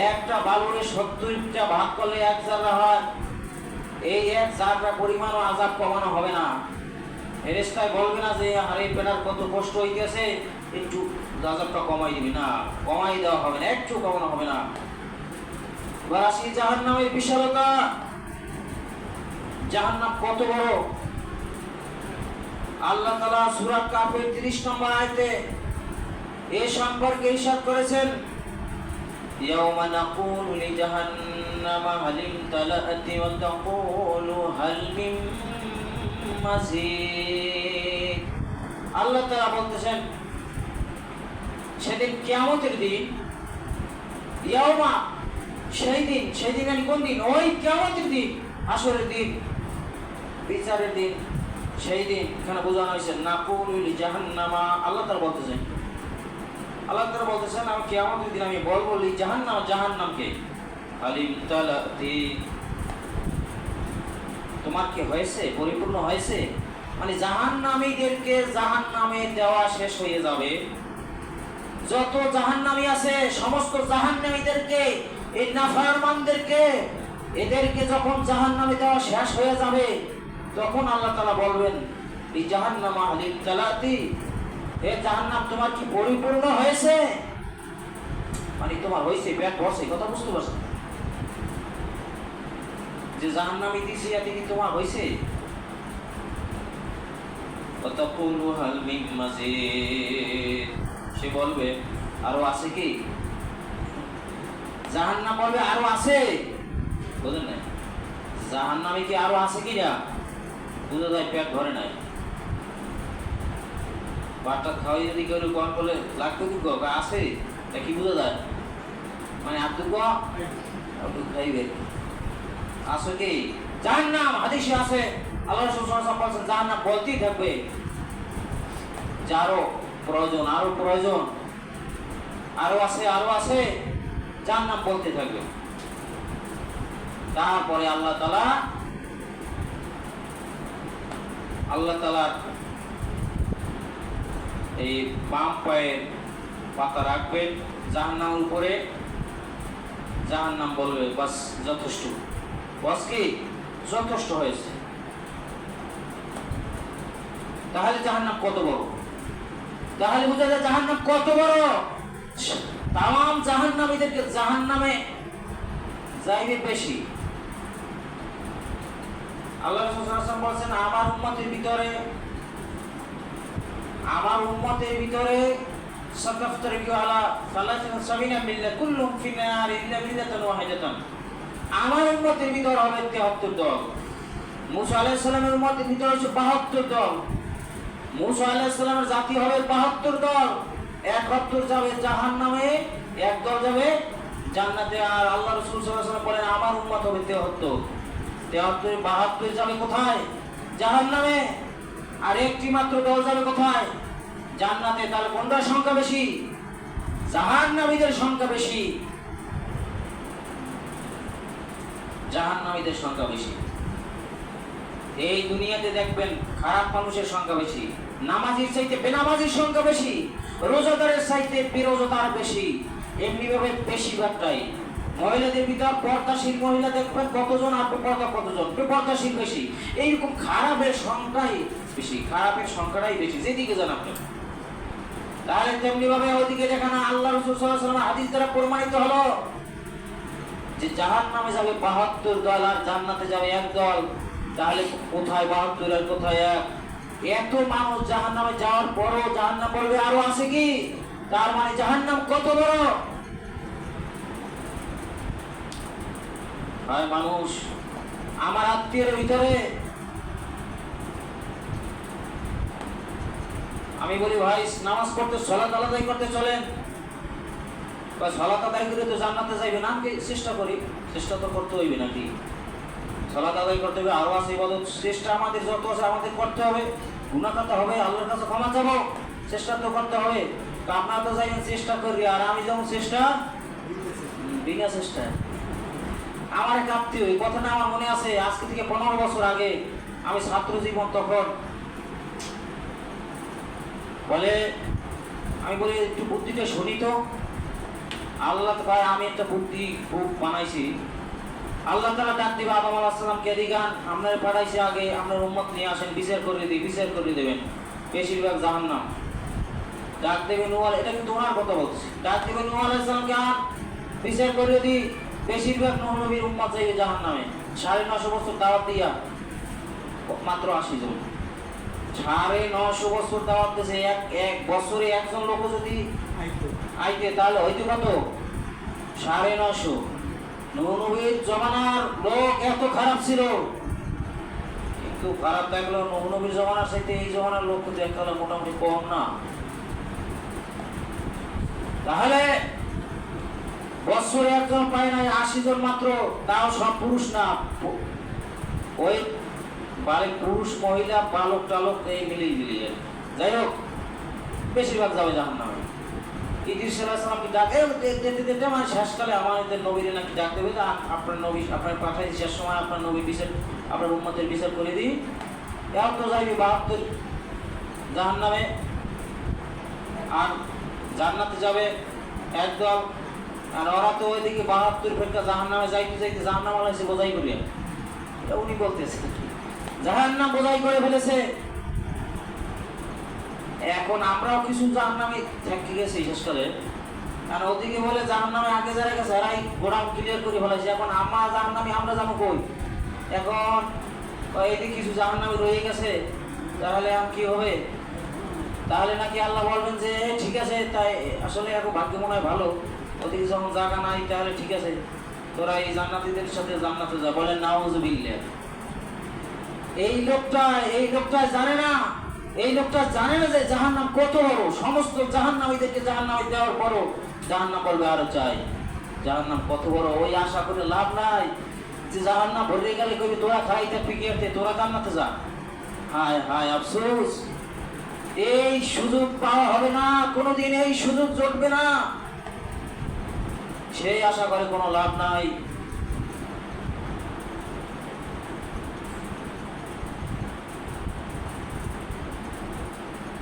একটা বালুরে 70টা ভাগ করলে 1 যাররা হয়, এই 1 যাররা পরিমাণও আযাব কমানো হবে না। ফেরেশতায় বলবে না যে আরে পেটার কত কষ্ট হইতেছে, একটু আযাবটা কমাই দিবি, না, কমাই দেওয়া হবে না, একটু কমানো হবে না। এবার আসি জাহান্নামের বিশালতা। জাহান্নাম কত বড়! আল্লাহ তাআলা সূরা কাফের 30 নম্বর আয়াতে এ সম্পর্কে ইরশাদ করেছেন, ইয়াওমা নাকুলু লিজাহান্নামা হাল ইমতালাআত ওয়া তাকুলু হাল মিন মাজিদ। আল্লাহ তাআলা বলতেছেন সেদিন কিয়ামতের দিন, ইয়াওমা সেই দিন কোন দিন? ওই কিয়ামতের দিন, হাসরের দিন, বিচারের দিন। সেই দিন এখানে বোঝানো হয়েছে নাকুলু লিজাহান্নামা। আল্লাহ তাআলা বলতেছেন আমি কিয়ামতের দিন আমি বলবো জাহান্নামকে হালিম তালাতি, তোমার কি হয়েছে? পরিপূর্ণ হয়েছে? মানে জাহান্নামীদেরকে জাহান্নামে দেওয়া শেষ হয়ে যাবে। যত জাহান্নামী আছে সমস্ত জাহান্নামীদেরকে, এই নাফরমানদেরকে, এদেরকে যখন জাহান্নামে দেওয়া শেষ হয়ে যাবে, তখন আল্লাহ তাআলা বলবেন এই জাহান্নামা হালিম তালাতি, হে জাহান্নাম তোমার কি পরিপূর্ণ হয়েছে? মানে তোমার হয়েছে, পেট ভরছে, কথা বুঝতে পারছো? যে জাহান্নামে দিছি এতে কি তোমার হয়েছে? তাকুলু হাল মিন মাজিদ, সে বলবে আরো আছে কি? জাহান্নাম বলবে আরো আছে। বুঝলেন না? জাহান্নামে কি আরো আছে কি? না, বুঝা যায় পেট ভরে নাই। ভাতটা খাওয়াই যদি কেউ কম বলে লাগতো কি আছে, তা কি বোঝা যায়? মানে আপনি খাইবে আসো কি? জাহান্নাম হাদিসে আছে, আল্লাহ রাসূল সাল্লাল্লাহু আলাইহি ওয়াসাল্লাম বলেছেন জাহান্নাম বলতেই থাকবে যে আরো প্রয়োজন, আরো প্রয়োজন, আরো আছে, জাহান্নাম বলতে থাকবে। তারপরে আল্লাহ তাআলা এই বাম পায়ের পাতা রাখবেন জাহান্নামের উপরে। জাহান্নাম বলবে বাস যথেষ্ট, বাস কি যথেষ্ট হয়েছে। তাহলে জাহান্নাম কত বড়! তাহলে বোঝা যায় জাহান্নাম কত বড়। তাম জাহান্নামীদেরকে জাহান্নামে যাইবে বেশি। আল্লাহ রাসূল সাল্লাল্লাহু আলাইহি ওয়াসাল্লাম বলেছেন আমার উম্মতের ভিতরে সাতাফতারিকু আলা 73 মিল্লাত কুল্লুম ফিন-নার ইল্লা মিল্লাতান ওয়াহিদাতান। আমার উম্মতের ভিতরে হবে 73 দল। মূসা আলাইহিস সালামের উম্মতের ভিতরে হচ্ছে 72 দল। মূসা আলাইহিস সালামের জাতি হবে 72 দল। 71 যাবে জাহান্নামে, এক দল যাবে জান্নাতে। আর আল্লাহ রাসূল সাল্লাল্লাহু আলাইহি ওয়াসাল্লাম বলেন আমার উম্মত হবে 73। 72 যাবে কোথায়? জাহান্নামে। আর একটি মাত্র দল যাবে কোথায়? জান্নাতে। তাহলে কোনটার সংখ্যা বেশি? জাহান্নামীদের সংখ্যা বেশি, জাহান্নামীদের সংখ্যা বেশি। এই দুনিয়াতে দেখবেন খারাপ মানুষের সংখ্যা বেশি, নামাজির চাইতে বেনামাজির সংখ্যা বেশি, রোজাদারের চাইতে বেরোজাদার বেশি। এমনি ভাবে বেশিরভাগটাই মহিলাদের ভিতর পর্দাশীল মহিলা দেখবেন কতজন, আর বেপর্দা কতজন, বেপর্দাশীল বেশি। এইরকম খারাপের সংখ্যাই বেশি, খারাপের সংখ্যাটাই বেশি যেদিকে যান আপনি। তাহলে তেমনি ভাবে ওইদিকে যেখানে আল্লাহ রাসূল সাল্লাল্লাহু আলাইহি ওয়াসাল্লাম হাদিস দ্বারা প্রমাণিত হলো যে জাহান্নামে যাবে 72 দল আর জান্নাতে যাবে এক দল। তাহলে কোথায় 72 আর কোথায় এক? এত মানুষ জাহান্নামে যাওয়ার পরও জাহান্নাম বলবে আরো আছে কি? তার মানে জাহান্নাম কত বড়! ভাই মানুষ, আমার আত্মীয়ের ভিতরে আমি বলি ভাই নামাজ পড়তে সালাত আদায় করতে চলেন, বা সালাত আদায় করে তো জান্নাতে যাইবে না, আমি চেষ্টা করি, চেষ্টা তো করতে হইবে নাকি? সালাত আদায় করতে হবে, আরো আছে ইবাদত, চেষ্টা আমাদের যত আছে আমাদের করতে হবে, গুনাহ করতে হবে, আল্লাহর কাছে ক্ষমা চাবো, চেষ্টা তো করতে হবে। তো আপনারা তো যাইবেন চেষ্টা করি, আর আমি যেমন চেষ্টা বিনা চেষ্টায় আমার এক আত্মীয়, এই কথাটা আমার মনে আছে, আজকে থেকে 15 বছর আগে আমি ছাত্র জীবন, তখন বলে, আমি বলি একটু বুদ্ধিটা শুনি তো। আল্লাহ ভাই, আমি একটা বুদ্ধি খুব বানাইছি। আল্লাহ তাআলা ডাক দিবে আদম আলাইহিস সালামকে, দিগান আপনারা পাঠাইছে আগে, আপনার উম্মত নিয়ে আসেন, বিচার করে দিই, বিচার করে দেবেন, বেশিরভাগ জাহান্নাম। ডাক দেবে নূহ, এটা কিন্তু ওনার কথা বলছি, ডাক দেবে নূহ আলাইহিস সালামকে, আর বিচার করে দিই, বেশিরভাগ নূহ নবীর উম্মত যাইবে জাহান্নামে। 950 বছর দাওয়াত দিয়া মাত্র 80 জন, 950 বছর দাওয়াত দিয়েছে, এক বছরে একজন লোক যদি আইতে, তাহলে হয়তো কত? 950। নূহ নবীর জমানার লোক এত খারাপ ছিল, কিন্তু খারাপ থাকলেও নূহ নবীর জমানার চাইতে এই জমানার লোক কিন্তু এককালে মোটামুটি কম না। তাহলে বছরে একজন পায় নাই, 80 জন মাত্র, তাও সব পুরুষ না, ওই বাড়ির পুরুষ মহিলা বালক টালক এই মিলিয়ে। যাই হোক, বেশিরভাগ যাবে জাহান্নামে। ইদ্রিস আলাইহিস সালামকে ডাকে যেতে মানে শেষকালে আমাদের নবীর নাকি ডাক দেবে, আপনার নবী আপনার পাঠাই শেষ সময় আপনার নবী বিচার, আপনার উম্মতের বিচার করে দিই। এও তো যাইবে 72 জাহান্নামে, আর জান্নাতে যাবে একদল। আর ওরা তো ওইদিকে 72 ফেরকা জাহান্নামে যাইতে যাইতে জাহান্নাম আলাইছে বোঝাই করিয়া, এটা উনি বলতেছে জাহান্নাম বোঝাই করে ফেলেছে। এখন আমরাও কিছু জাহান্নামে থেকে গেছি শেষকালে, কারণ ওদিকে বলে জাহান্নামে আগে যারা গেছে এরাই গোডাউন ক্লিয়ার করে ফেলেছে। এখন আমরা জাহান্নামে আমরা যাবো কই? এখন এদিকে কিছু জাহান্নামে রয়ে গেছে, তাহলে আর কি হবে? তাহলে নাকি আল্লাহ বলবেন যে ঠিক আছে, তাই আসলে এখন ভাগ্য মনে হয় ভালো, ওদিকে যখন জায়গা নাই, তাহলে ঠিক আছে, তোরা এই জান্নাতীদের সাথে জান্নাতে যা। বলেন নাউযুবিল্লাহ। এই লোকটা জানে না, এই লোকটা জানে না যে জাহান্নাম কত বড়। সমস্ত জাহান্নামীদেরকে জাহান্নামে দেওয়ার পরও জাহান্নাম বলবে আরো চাই। জাহান্নাম কত বড়, ওই আশা করে লাভ নাই যে জাহান্নাম ভরে গেলে কবি তোরা খাই থাকবি গিয়ে, তোরা জান্নাতে যা। হায় হায় আফসোস, এই সুযোগ পাওয়া হবে না কোনোদিন, এই সুযোগ জটবে না, সেই আশা করে কোনো লাভ নাই।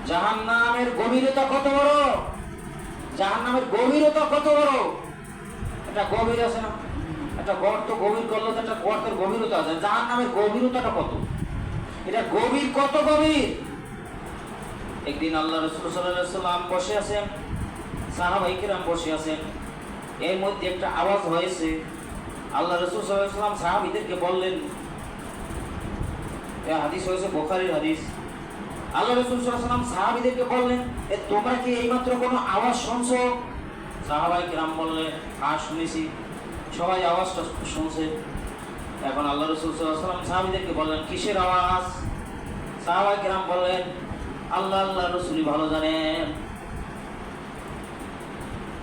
জাহান্নামের গভীরতা কত বড়, জাহান্নামের গভীরতা কত বড়। একটা গভীর আছে না, একটা গর্ত গভীর করলে তো একটা গর্তের গভীরতা আছে, জাহান্নামের গভীরতাটা কত, এটা গভীর কত গভীর। একদিন আল্লাহ রাসূল সাল্লাল্লাহু আলাইহি ওয়াসাল্লাম বসে আছেন, সাহাবায়ে কিরাম বসে আছেন, এর মধ্যে একটা আওয়াজ হয়েছে। আল্লাহ রাসূল সাল্লাল্লাহু আলাইহি ওয়াসাল্লাম সাহাবীদেরকে বললেন, এই হাদিস হয়েছে বুখারীর হাদিস। আল্লাহ রাসূল সাল্লাল্লাহু আলাইহি ওয়াসাল্লাম সাহাবীদেরকে বললেন, তোমরা কি এইমাত্র কোনো আওয়াজ শুনছো? সাহাবায়ে কিরাম বললেন, হ্যাঁ শুনেছি। সবাই আওয়াজটা শুনছে। এখন আল্লাহ রাসূল সাল্লাল্লাহু আলাইহি ওয়াসাল্লাম সাহাবীদেরকে বললেন, কিসের আওয়াজ? সাহাবায়ে কিরাম বললেন, আল্লাহ রাসূলই ভালো জানেন।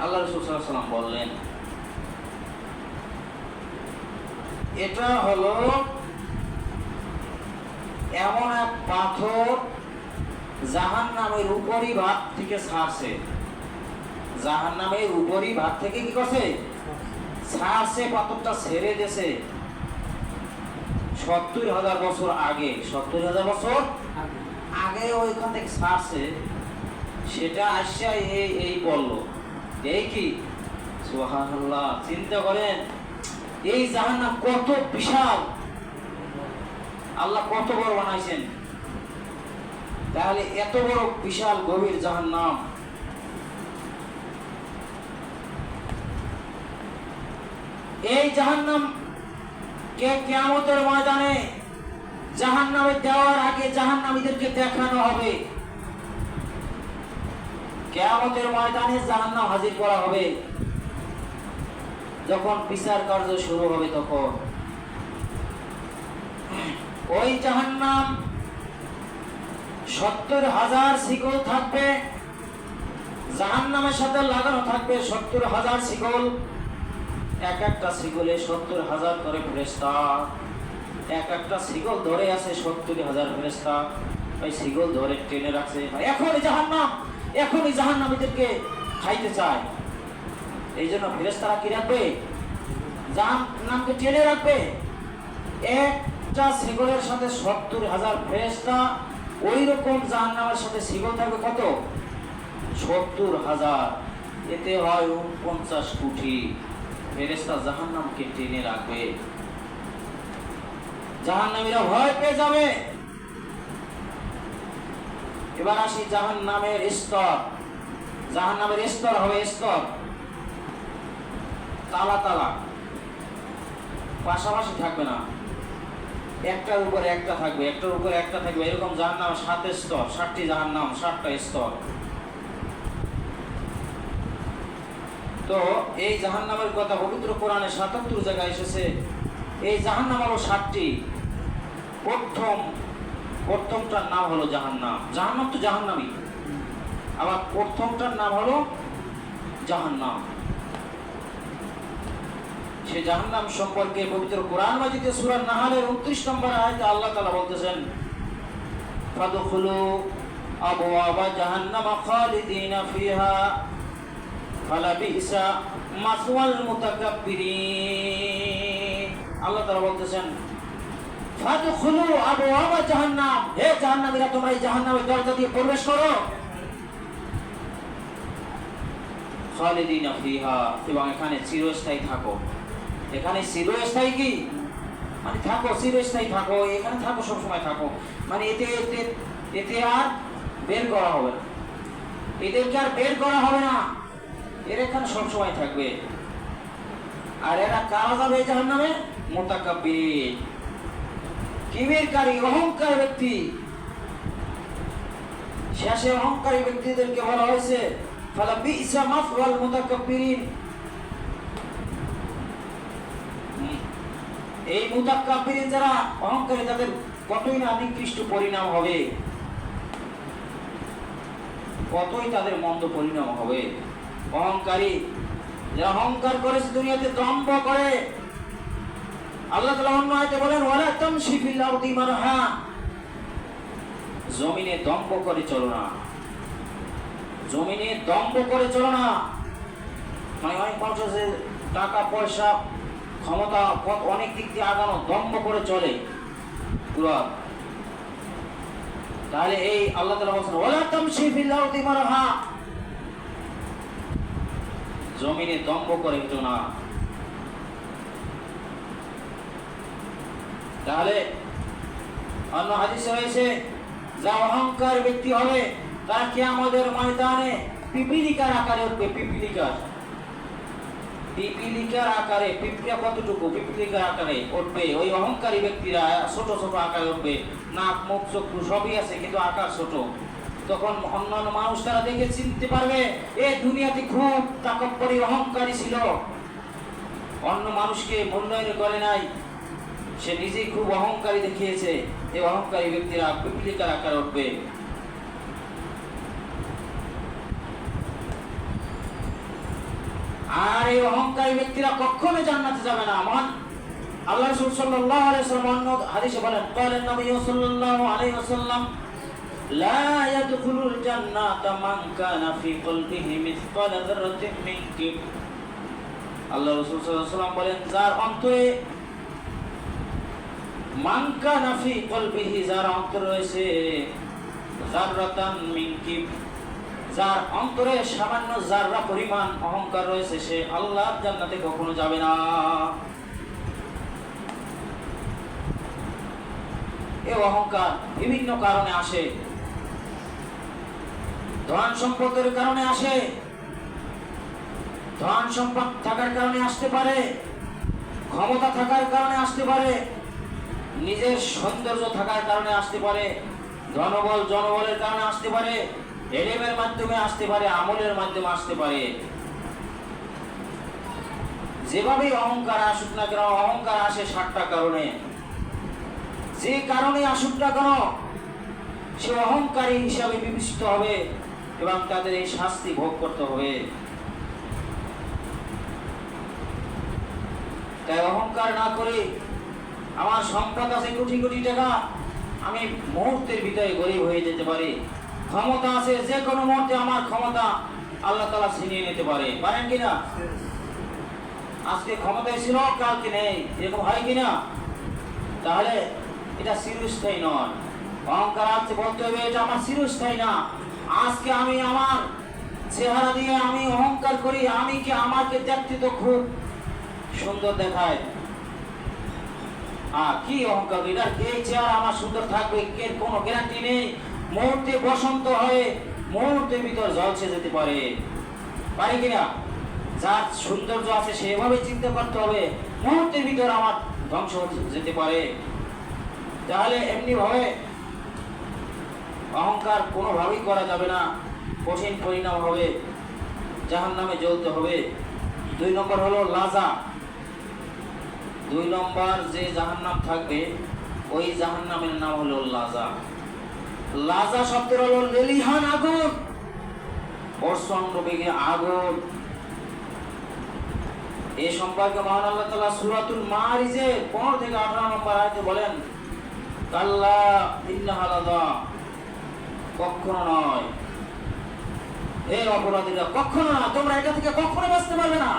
আল্লাহ রাসূল সাল্লাল্লাহু আলাইহি ওয়াসাল্লাম বললেন, এটা হলো এমন এক পাথর জাহান্নামের উপরই ভাগ থেকে ছাড়ছে, জাহান্নামের উপরই ভাগ থেকে কি করছে? ছাড়ছে, পাথরটা ছেড়ে দিয়েছে 70,000 বছর আগে, 70,000 বছর আগে ওইখান থেকে ছাড়ছে, সেটা আসছে এই বললো, এই কি সুবহানাল্লাহ। চিন্তা করেন এই জাহান্নাম কত বিশাল, আল্লাহ কত বড় বানাইছেন। তাহলে এত বড় বিশাল গভীর জাহান্নাম, এই জাহান্নাম কে কিয়ামতের ময়দানে জাহান্নামে দেওয়ার আগে জাহান্নামীদেরকে দেখানো হবে। কিয়ামতের ময়দানে জাহান্নাম হাজির করা হবে, যখন বিচার কার্য শুরু হবে তখন ওই জাহান্নাম 70,000 শিকল থাকবে, জাহান্নামের সাথে লাগানো থাকবে 70,000 শিকল। এক একটা শিকলে 70,000 করে ফেরেশতা। এক একটা শিকল ধরে আছে 70,000 ফেরেশতা। ওই শিকল ধরে টেনে রাখছে, এখনই জাহান্নামীদেরকে খাইতে চায়। এই জন্য ফেরেশতারা কি রাখবে? জাহান্নামকে টেনে রাখবে। একটা শিকলের সাথে 70,000 ফেরেশতা। ওই রকম জাহান্নামের সাথে শিকল থাকবে কত? 70,000। এতে হয় 49 কোটি ফেরেশতা জাহান্নামকে টেনে রাখবে। জাহান্নামীরা ভয় পেয়ে যাবে। এবার আসি জাহান্নামের স্তর। জাহান্নামের স্তর হবে স্তর, তালা তালা, পাশাপাশি থাকবে না, একটার উপরে একটা থাকবে, একটার উপরে একটা থাকবে। এরকম জাহান্নাম 7 স্তর, 7টি জাহান্নাম, 7টা স্তর। তো এই জাহান্নামের কথা পবিত্র কোরআনে 77 জায়গায় এসেছে। এই জাহান্নাম হলো 7টি। প্রথমটার নাম হলো জাহান্নাম। জাহান্নাম তো জাহান্নামই, আবার প্রথমটার নাম হলো জাহান্নাম। সে জাহান্নাম সম্পর্কে পবিত্র কোরআন মাজিদে সূরা নাহলের 29 নম্বর আয়াতে আল্লাহ তাআলা বলতেছেন, ফাদখুলু আবওয়াবা জাহান্নাম খালিদিনা ফিহা ফালাবিসা মাসওয়াল মুতাকাব্বিরিন। আল্লাহ তাআলা বলতেছেন, ফাদখুলু আবওয়াবা জাহান্নাম, হে জাহান্নামীরা তোমরা এই জাহান্নামের দরজা দিয়ে প্রবেশ করো। খালিদিনা ফিহা, এবং এখানে চিরস্থায়ী থাকো। এখানে চিরস্থায়ী কি মানে থাকো, চিরস্থায়ী থাকো, এখানে থাকো, সবসময় থাকো। মানে এতে আর বের করা হবে না, এদেরকে আর বের করা হবে না, এরা এখানে সবসময় থাকবে। আর এরা কারা যাবে এই জাহান্নামে? মুতাকাব্বির, কিবিরকারী, অহংকার ব্যক্তি। শেষে অহংকারী ব্যক্তিদেরকে বলা হয়েছে ফালাবিসা মাসওয়াল মুতাকাব্বিরিন। এই মুতাকাব্বিরিন যারা অহংকারী, তাদের কতই না নিকৃষ্ট পরিণাম হবে, কতই তাদের মন্দ পরিণাম হবে। অহংকারী যারা অহংকার করেছে, দুনিয়াতে দম্ভ করে, আল্লাহ তাআলা অন্য আয়াতে বলেন, ওয়ালা তামশি ফিল আরদি মারহা, জমিনে দম্ভ করে চলো না, জমিনে দম্ভ করে চলো না। মানে অনেক মানুষ আছে টাকা পয়সা ক্ষমতা অনেক দিক দিয়ে আগানো, দম্ভ করে চলে পুরো। তাহলে এই আল্লাহ তাআলা বলেন, ওয়ালা তামশি ফিল আরদি মারহা, জমিনে দম্ভ করে হেঁটো না। তাহলে অন্য হাদিসে রয়েছে, যা অহংকার ব্যক্তি হবে তারা কিয়ামতের ময়দানে পিপিলিকার আকারে উঠবে। পিপিলিকার আকারে, পিঁপড়া কতটুকু, পিপিলিকার আকারে উঠবে। ওই অহংকারী ব্যক্তিরা ছোট ছোট আকারে উঠবে, নাক মুখ চক্ষু সবই আছে কিন্তু আকার ছোট। তখন অন্যান্য মানুষ তারা দেখে চিনতে পারবে এ দুনিয়াতে খুব তাকব্বরী অহংকারী ছিল, অন্য মানুষকে মূল্যায়ন করে নাই, সে নিজেই খুব অহংকারী দেখিয়েছে। এই অহংকারী ব্যক্তিরা পিপিলিকার আকারে উঠবে। আর এই অহংকারী ব্যক্তিরা কখনো জান্নাতে যাবে না। মহান আল্লাহ রাসূল সাল্লাল্লাহু আলাইহি ওয়াসাল্লাম অন্য হাদিসে বলেন, ক্বালেন নবী সাল্লাল্লাহু আলাইহি ওয়াসাল্লাম, লা ইয়াদখুলুল জান্নাতা মান কানা ফি কলবিহি মিসকাল যাররাতিন মিন কিবর। আল্লাহ রাসূল সাল্লাল্লাহু আলাইহি ওয়াসাল্লাম বলেন, যার অন্তরে মান কানা ফি কলবিহি, যার অন্তরে রয়েছে যাররাতান মিন কিবর, যার অন্তরে সামান্য জাররা পরিমাণ অহংকার রয়েছে, সে আল্লাহর জান্নাতে কখনো যাবে না। এই অহংকার বিভিন্ন কারণে আসে। ধন সম্পদের কারণে আসে, ধন সম্পদ থাকার কারণে আসতে পারে, ক্ষমতা থাকার কারণে আসতে পারে, নিজের সৌন্দর্য থাকার কারণে আসতে পারে, ধনবল জনবলের কারণে আসতে পারে, এলেমের মাধ্যমে আসতে পারে, আমলের মাধ্যমে আসতে পারে। যেভাবেই অহংকার আসুক না কেন, অহংকার আসে 7টা কারণে। যে কারণে আসুক না কেন, সে অহংকারী হিসাবে বিবেচিত হবে। এবং তাদের এই শাস্তি ভোগ করতে হবে। তাই অহংকার না করে, আমার সম্পদ আছে কোটি কোটি টাকা, আমি মুহূর্তের ভিতরে গরিব হয়ে যেতে পারি, ক্ষমতা আছে যে কোনো মুহূর্তে আমার ক্ষমতা আল্লাহ তাআলা ছিনিয়ে নিতে পারেন কিনা? আজকে ক্ষমতায় ছিল, কালকে নেই, এরকম হয় কিনা? তাহলে এটা চিরস্থায়ী নয়। অহংকার আছে বলতে হবে এটা আমার চিরস্থায়ী না। আজকে আমি আমার চেহারা দিয়ে আমি অহংকার করি, আমি কি আমাকে দেখতে তো খুব সুন্দর দেখায়, কি অহংকার, এটা এই চেহারা আমার সুন্দর থাকবে এর কোনো গ্যারান্টি নেই। মুহূর্তে বসন্ত হয়ে মুহূর্তের ভিতর ঝলসে যেতে পারে কিনা? যার সৌন্দর্য আছে সেভাবে চিন্তা করতে হবে, মুহূর্তের ভিতর আমার ধ্বংস যেতে পারে। তাহলে এমনি ভাবে অহংকার কোনোভাবেই করা যাবে না, কঠিন পরিণাম হবে, জাহান্নামে জ্বলতে হবে। 2 নম্বর হলো লাজা। 2 নম্বর যে জাহান্নাম থাকবে ওই জাহান্নামের নাম হলো লাজা। লাজা শব্দের হলো লেলিহান আগুন, প্রচন্ড বেগে আগুন। এই সম্পর্কে মহান আল্লাহ তাআলা সূরাতুল মারিজে 15 থেকে 18 নম্বর আয়াতে বলেন, কাল্লা ইন্নাহা লাযা, কখনো নয় হে অপরাধীরা, কখনো না, তোমরা এটা থেকে কখনো বাঁচতে পারবে না।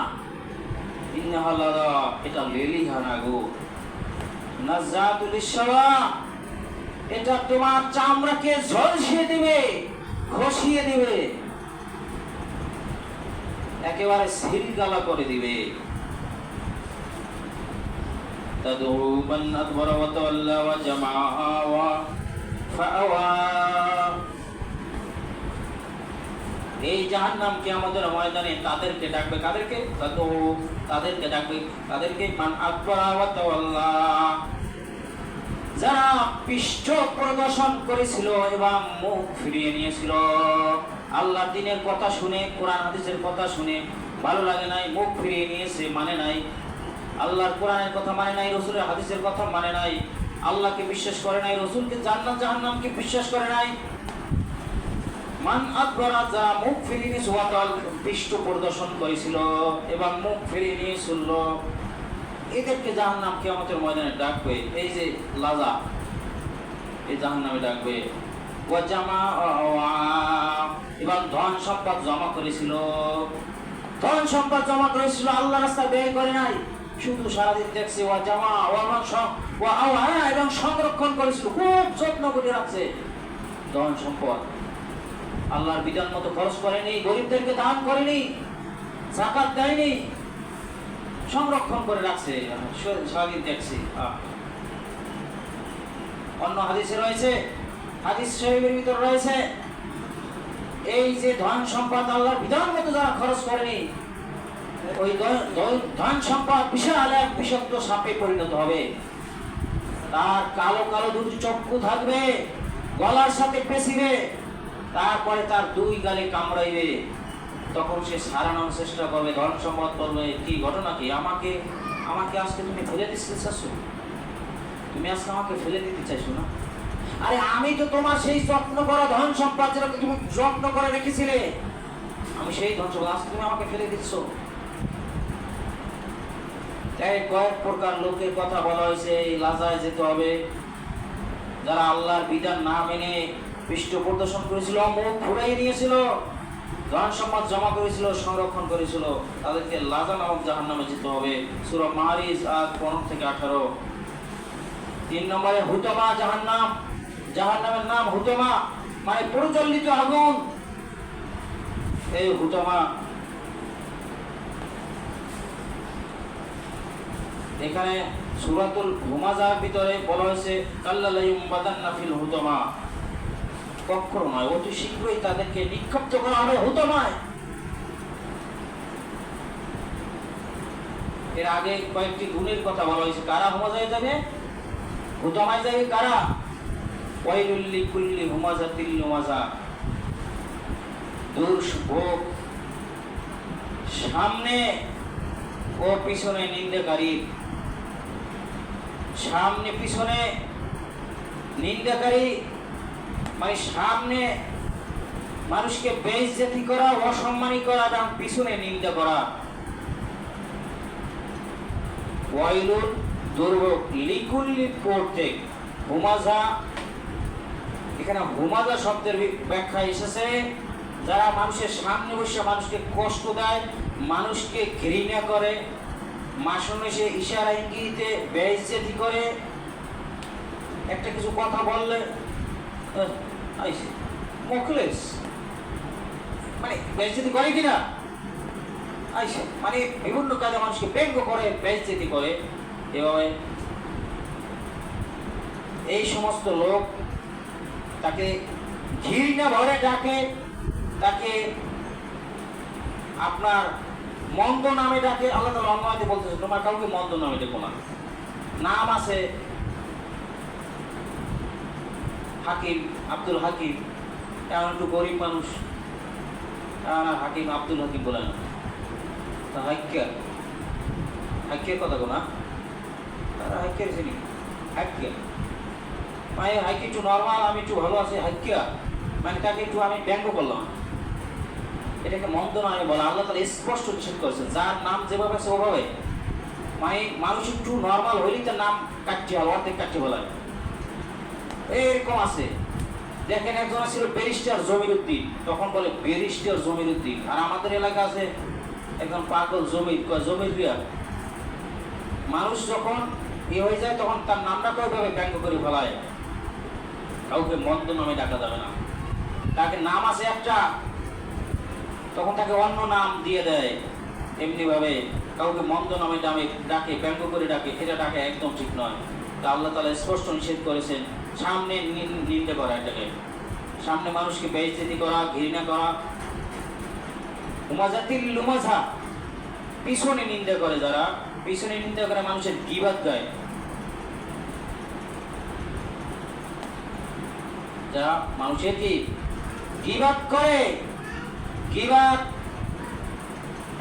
ইন্নাহা লাযা, এটা লেলিহান আগুন। নাযাতুল লিশাওয়া, এটা তোমার চামড়াকে ঝলসিয়ে দিবে, খসিয়ে দিবে, একেবারে সিলগালা করে দিবে। তাদউ মান আদবারা ওয়া তাওয়াল্লা ওয়া জামাআ ওয়া ফাআওয়া। এই জাহান্নাম কিয়ামতের ময়দানে তাদেরকে ডাকবে, কাদেরকে? তাদেরকে ডাকবে, তাদেরকে মান আদবারা ওয়া তাওয়াল্লা, যারা পৃষ্ঠ প্রদর্শন করেছিল এবং মুখ ফিরিয়ে নিয়েছিল। আল্লাহর দ্বীনের কথা শুনে, কোরআন হাদিসের কথা শুনে ভালো লাগে নাই, মুখ ফিরিয়ে নিয়েছে, মানে নাই, আল্লাহর কোরআনের কথা মানে নাই, রাসূলের হাদিসের কথা মানে নাই, আল্লাহকে বিশ্বাস করে নাই, রাসূলকে, জান্নাত জাহান্নামকে বিশ্বাস করে নাই। মান আদবারা, যা মুখ ফিরিয়ে নিয়েছে, ওয়াতাল, পৃষ্ঠ প্রদর্শন করেছিল এবং মুখ ফিরিয়ে নিয়েছিল, এদেরকে জাহান্নাম কিয়ামতের ময়দানে ডাকবে। এই যে লাজা, এই জাহান্নামে ডাকবে। ওয়া জামাআ, এবং ধন সম্পদ জমা করেছিল, ধন সম্পদ জমা করেছিল, আল্লাহ রাস্তায় ব্যয় করে নাই, শুধু সারাদিন দেখছে। ওয়া জামা, এবং সংরক্ষণ করেছিল, খুব যত্ন করে রাখছে ধন সম্পদ, আল্লাহর বিধান মতো খরচ করেনি, গরিবদেরকে দান করেনি, যাকাত দেয়নি, সংরক্ষণ করে রাখছে, সারাদিন দেখছি। অন্য হাদিসে রয়েছে, হাদিস শরীফের ভিতর রয়েছে, এই যে ধন সম্পদ আল্লাহর বিধান মতো যারা খরচ করেনি, ওই ধন সম্পদ বিশাল এক বিষাক্ত সাপে পরিণত হবে। তার কালো কালো 2 চক্ষু থাকবে, গলার সাথে পেঁচিবে, তারপরে তার 2 গালে কামড়াইবে। তখন সে সারানোর চেষ্টা করবে, ধন সম্পদ করবে, কি ঘটনা কি, আমাকে আজকে তুমি ফেলে দিতে চাইছো, তুমি আজকে আমাকে ফেলে দিতে চাইছো না? আরে আমি তো তোমার সেই যত্ন করা ধন সম্পদ, যেটা তুমি যত্ন করে রেখেছিলে, আমি সেই ধন সম্পদ আজকে তুমি আমাকে ফেলে দিচ্ছ। তাই কয়েক প্রকার লোকের কথা বলা হয়েছে, এই লাজায় যেতে হবে। যারা আল্লাহর বিধান না মেনে পৃষ্ঠ প্রদর্শন করেছিল, মুখ ফুরাই নিয়েছিল, ধন সম্পদ জমা করেছিল, সংরক্ষণ করেছিল, তাদেরকে লাজা নামক জাহান্নামে যেতে হবে। সূরা মারিজ 15 থেকে 18। 3 নম্বরে হুতামা, জাহান্নাম, জাহান্নামের নাম হুতামা, মানে প্রজ্বলিত আগুন। এই হুতামা, এখানে সূরাতুল হুমাজার ভিতরে বলা হয়েছে, কাল্লা লা ইউমবাদান্না ফিল হুতামা, কখনো নয়, অতি শীঘ্রই তাদেরকে নিক্ষিপ্ত করা হবে হুতামায়। এর আগে কয়েকটি গুণের কথা বলা হয়েছে, কারা হুমাজায় যাবে, হুতামায় যাবে কারা? ওয়াইলুল লিকুল্লি হুমাজাতিল লুমাজা, দুর্ভোগ, সামনে ও পিছনে নিন্দাকারী, সামনে পিছনে নিন্দাকারী, মানে সামনে মানুষকে বেইজ্জতি করা, অসম্মানী করা এবং পিছনে নিন্দা করা। ওয়াইলুন দুর্ভোগ লিকুল্লি প্রত্যেক হুমাজা, এখানে হুমাজা শব্দের ব্যাখ্যা এসেছে যারা মানুষের সামনে বসে মানুষকে কষ্ট দেয়, মানুষকে ঘৃণা করে, মাসে ইশারা ইঙ্গিতে বেইজ্জতি করে, একটা কিছু কথা বললে মুখলেস মানে বেইজ্জতি করে কিনা আইসা, মানে বিভিন্ন কাজে মানুষকে ব্যঙ্গ করে, বেইজ্জতি করে। এভাবে এই সমস্ত লোক তাকে ঘৃণা ভরে ডাকে, তাকে আপনার মন্দ নামে ডাকে। আল্লাহ তাআলা অন্য আয়াতে বলতেছে তোমরা কাউকে মন্দ নামে ডেকো না। নাম আছে হাকিম, আব্দুল হাকিম, এমন একটু গরিব মানুষ, হাকিম আব্দুল হাকিম বলে না, হাক্যের কথা গো না, তারা হাক্যের চিনি, হাক্য মানে হাক্য একটু নর্মাল, আমি একটু ভালো আছি, হাক্য মানে তাকে একটু আমি ব্যঙ্গ করলাম, এটাকে মন্দ নামে বলা। আল্লাহ তাআলা স্পষ্ট নিষেধ করেছেন, যার নাম যেভাবে আছে ওভাবে, মানে মানুষ একটু নর্মাল হইলেই তার নাম কাটতে হয়, অর্ধেক কাটতে বলায়। এরকম আছে, দেখেন একজন ছিল ব্যারিস্টার জমির উদ্দিন, তখন বলে ব্যারিস্টার জমির উদ্দিন। আর আমাদের এলাকা আছে একজন পাগল জমির, জমির রিয়া। মানুষ যখন হয়ে যায় তখন তার নামটা কয়ভাবে ব্যঙ্গ করে ফেলায়। কাউকে মন্দ নামে ডাকা যাবে না, তাকে নাম আছে একটা, তখন তাকে অন্য নাম দিয়ে দেয়। এমনি ভাবে কাউকে মন্দ নামে ডাকে, ব্যঙ্গ করে ডাকে, এটা ডাকে একদম ঠিক নয়। তা আল্লাহ তাআলা স্পষ্ট নিষেধ করেছেন সামনে নিন্দা করা, এটাকে সামনে মানুষকে বেইজ্জতি করা, ঘৃণা করা। হুমাজাতিল লুমাজা, পিছনে নিন্দা করে, যারা পিছনে নিন্দা করে মানুষের গীবাত গায়, যারা মানুষের কি গীবাত করে। গীবাত,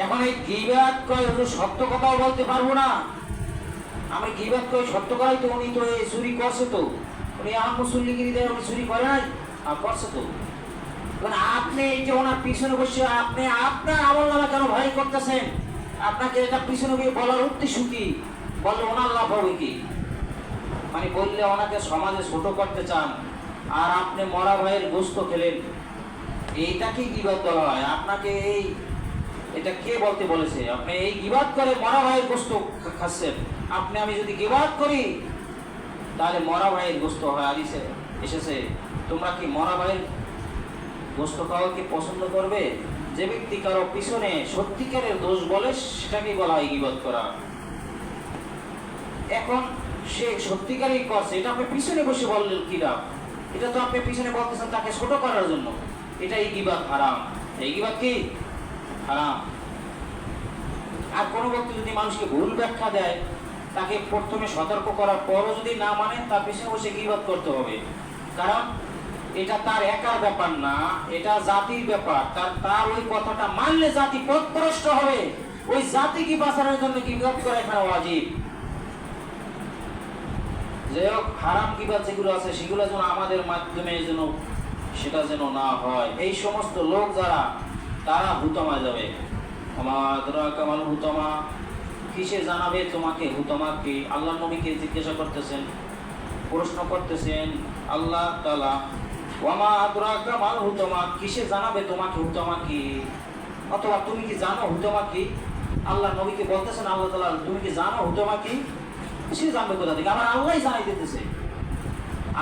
এখন এই গীবাত কয় সত্য কথাও বলতে পারবো না, আমি গীবাত কই সত্য করাই তো, উনি তো চুরি করছে, তো উনি আম মুসল্লিগিরি দেয়, উনি চুরি করে নাই, আর করছে তো। আপনি এই যে ওনার পিছনে বসে আপনি আপনার আমল নামা কেন ভারী করতেছেন? আপনাকে এটা পিছনে গিয়ে বলার উদ্দেশ্য কি? বললে ওনার লাভ হবে কি? মানে বললে ওনাকে সমাজে ছোট করতে চান, আর আপনি মরা ভাইয়ের গোস্ত খেলেন, এইটাকে গীবাত বলা হয়। আপনাকে এই এটা কে বলতে বলেছে? আপনি এই গীবাত করে মরা ভাইয়ের গোস্ত খাচ্ছেন। আপনি আমি যদি গীবাত করি তাহলে মরা ভাইয়ের গোস্ত হয়। আর এসেছে, তোমরা কি মরা ভাইয়ের গোস্ত খাওয়া কি পছন্দ করবে? যে ব্যক্তি কারো পিছনে সত্যিকারের দোষ বলে সেটাকে বলা হয় গীবাত করা। এখন সে সত্যিকারই করছে, এটা আপনি পিছনে বসে বললেন কি লাভ? এটা তো আপনি পিছনে বলতেছেন তাকে ছোট করার জন্য, এটাই গীবাত হারাম। এই গীবাত কি হারাম। আর কোনো ব্যক্তি যদি মানুষকে ভুল ব্যাখ্যা দেয়, তাকে প্রথমে সতর্ক করার পরও যদি না মানে, তার পিছনে বসে গীবাত করতে হবে। কারণ এটা তার একার ব্যাপার না, এটা জাতির ব্যাপার। তার ওই কথাটা মানলে জাতি পথভ্রষ্ট হবে। ওই জাতিকে বাঁচানোর জন্য গীবাত করা এখানে ওয়াজিব। যে হোক, হারাম গীবাত যেগুলো আছে সেগুলো যেন আমাদের মাধ্যমে যেন সেটা যেন না হয়। এই সমস্ত লোক যারা, তারা হুতামা যাবে। কামাল হুতামা, কিসে জানাবে তোমাকে হুতামা কি? আল্লাহ নবীকে জিজ্ঞাসা করতেছেন, প্রশ্ন করতেছেন আল্লাহ তাআলা, ওয়ামা আদরাকা মাল হুতামা, কিসে জানাবে তোমাকে হুতামা কি? অথবা তুমি কি জানো হুতামা কি? আল্লাহ নবীকে বলতেছেন আল্লাহ তাআলা, তুমি কি জানো হুতামা কি? সে জানবে কোথা থেকে? আবার আল্লাহ জানাই দিতেছে।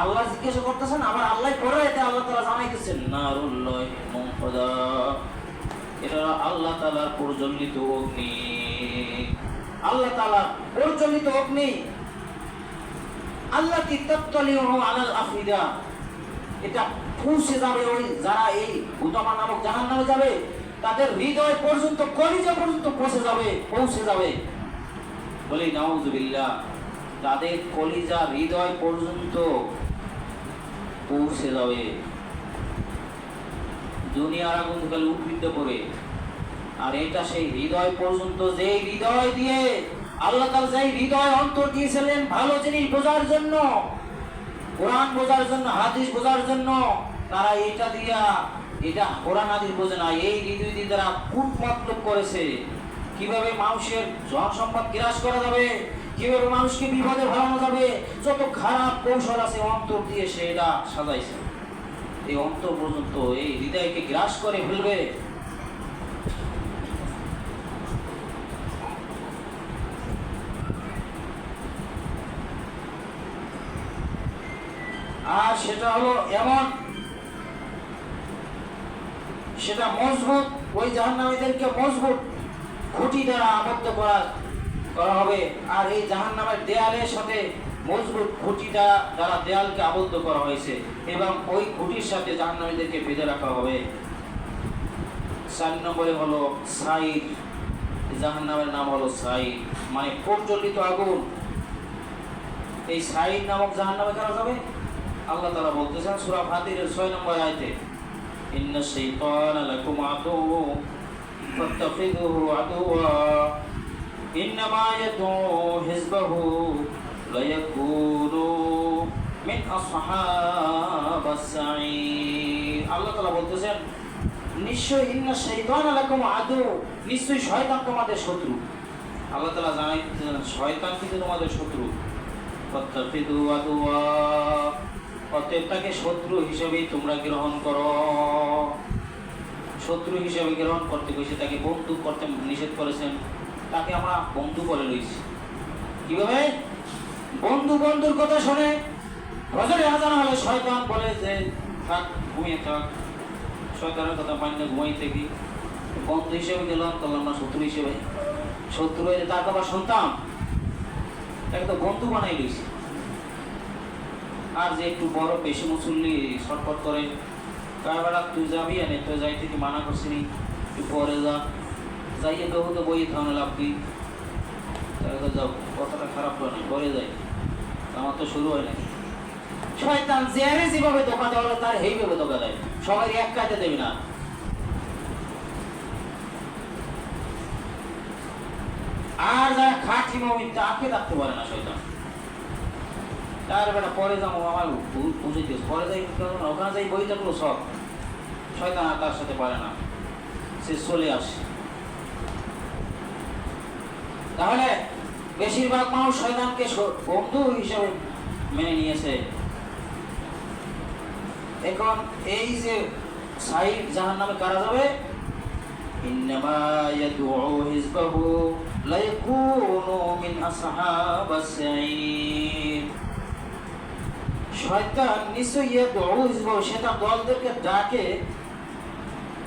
আল্লাহ জিজ্ঞাসা করতেছেন, আবার আল্লাহ পরে এটা আল্লাহ তাআলা জানাইতেছেন। নারুল্লাহ মুনফাদা, এটা আল্লাহ তাআলার প্রজ্বলিত অগ্নি। আল্লাহ তাআলা প্রজ্বলিত অগ্নি, আল্লাহ কি তাত্তালিউ আলাল আফিদা, এটা পৌঁছে যাবে ওই যারা এই হুতামা নামক জাহান্নামে যাবে, তাদের হৃদয় পর্যন্ত, কলিজা পর্যন্ত পৌঁছে যাবে। বলি নাউযুবিল্লাহ, তাদের কলিজা হৃদয় পর্যন্ত পৌঁছে যাবে। দুনিয়ার আগুন থেকে উদ্বৃত্ত করে, আর এটা সেই হৃদয় পর্যন্ত, যে হৃদয় দিয়ে আল্লাহ তাআলা যে হৃদয় অন্তর দিয়েছিলেন ভালো জিনিস বোঝার জন্য, কোরআন বোঝার জন্য, হাদিস বোঝার জন্য, তারা এটা দিয়া এটা কোরআন হাদিস বোঝে না, এই হৃদয় দিয়ে তারা কূট মতলব করেছে কিভাবে মানুষের জন সম্পদ গ্রাস করা যাবে, কিভাবে মানুষকে বিপদে ফেলানো যাবে, যত খারাপ কৌশল আছে অন্তর দিয়ে সে এটা সাজাইছে। এই অন্তর পর্যন্ত এই হৃদয়কে গ্রাস করে ফেলবে। আর সেটা হলো এমন, সেটা মজবুত, ওই জাহান্নামীদেরকে মজবুত খুঁটি দ্বারা আবদ্ধ করা হবে। আর এই জাহান্নামের দেয়ালের সাথে মজবুত খুঁটিটা দ্বারা দেয়ালকে আবদ্ধ করা হয়েছে এবং ওই খুঁটির সাথে জাহান্নামীদেরকে বেঁধে রাখা হবে। 4 নম্বরে হলো সাইর, জাহান্নামের নাম হলো সাইর, মানে প্রজ্বলিত আগুন। এই সাইর নামক জাহান্নামে কারা যাবে? আল্লাহ তাআলা বলতেছেন সূরা ফাতিরের 6 নম্বর আয়াতে, ইন্নাশ শাইতানা লাকুম আদুউন ফাত্তাখিযুহু আদুওয়া ইন্নামা ইয়াদউ হিজবাহু লায়াকুনু মিন আসহাবাস সাঈর। আল্লাহ তাআলা বলতেছেন নিশ্চয় ইন্নাশ শাইতানা লাকুম আদু, নিশ্চয় শয়তান তোমাদের শত্রু। আল্লাহ তাআলা জানাইতেছেন শয়তান কিন্তু তোমাদের শত্রু। ফাত্তাখিযুহু আদুওয়া, অতএব তাকে শত্রু হিসেবেই তোমরা গ্রহণ করো। শত্রু হিসেবে গ্রহণ করতে কইছে, তাকে বন্ধু করতে নিষেধ করেছেন, তাকে আমরা বন্ধু বলে লইছি। কিভাবে? বন্ধুর কথা শুনে ফজরে আযান হলে শয়তান বলে যে থাক, ঘুমিয়ে থাক, শয়তানের কথা মান্য ঘুমাইতে কি বন্ধু হিসেবে গেলাম, করলাম না শত্রু হিসেবে। শত্রু হয়ে তার কথা শুনতাম, তাকে তো বন্ধু বানাই লইছি। আর যে একটু বড় বেশি মুসল্লি শটপট করে, কার বেড়া তুই যাবি আনে, তুই যাইতে কি মানা করছিনি, তুই পরে যা, যাইয়ে দেবো তো বই থামে লাভ কি, তাহলে যাও, কথাটা খারাপ করে না, পরে যাই, আমার তো শুরু হয় নাকি। শয়তান যারে যেভাবে ধোকা দেওয়া তার এইভাবে ধোকা দেয়, সবাই এক কাজে দেবে না। আর যারা খাঁটি মুমিন তাকে রাখতে পারে না শয়তান। তার বেটা পরে যাবো, আমার বুঝে দিস, পরে যাই, ওখানে যাই বই থাকলো সব, শয়তান আর তার সাথে পারে না, সে চলে আসে। তাহলে বেশিরভাগ মানুষ শয়তানকে বন্ধু হিসেবে মেনে নিয়েছে। এখন এই যে সাইদ জাহান্নামে কারা যাবে? ইন্নামা ইয়াদউ হিজবাহু লায়াকুনু মিন আসহাবাস সাঈর। শয়তান নিশ্চয়ই ইয়াদউ হিজবাহু, সেটা দলদেরকে ডাকে,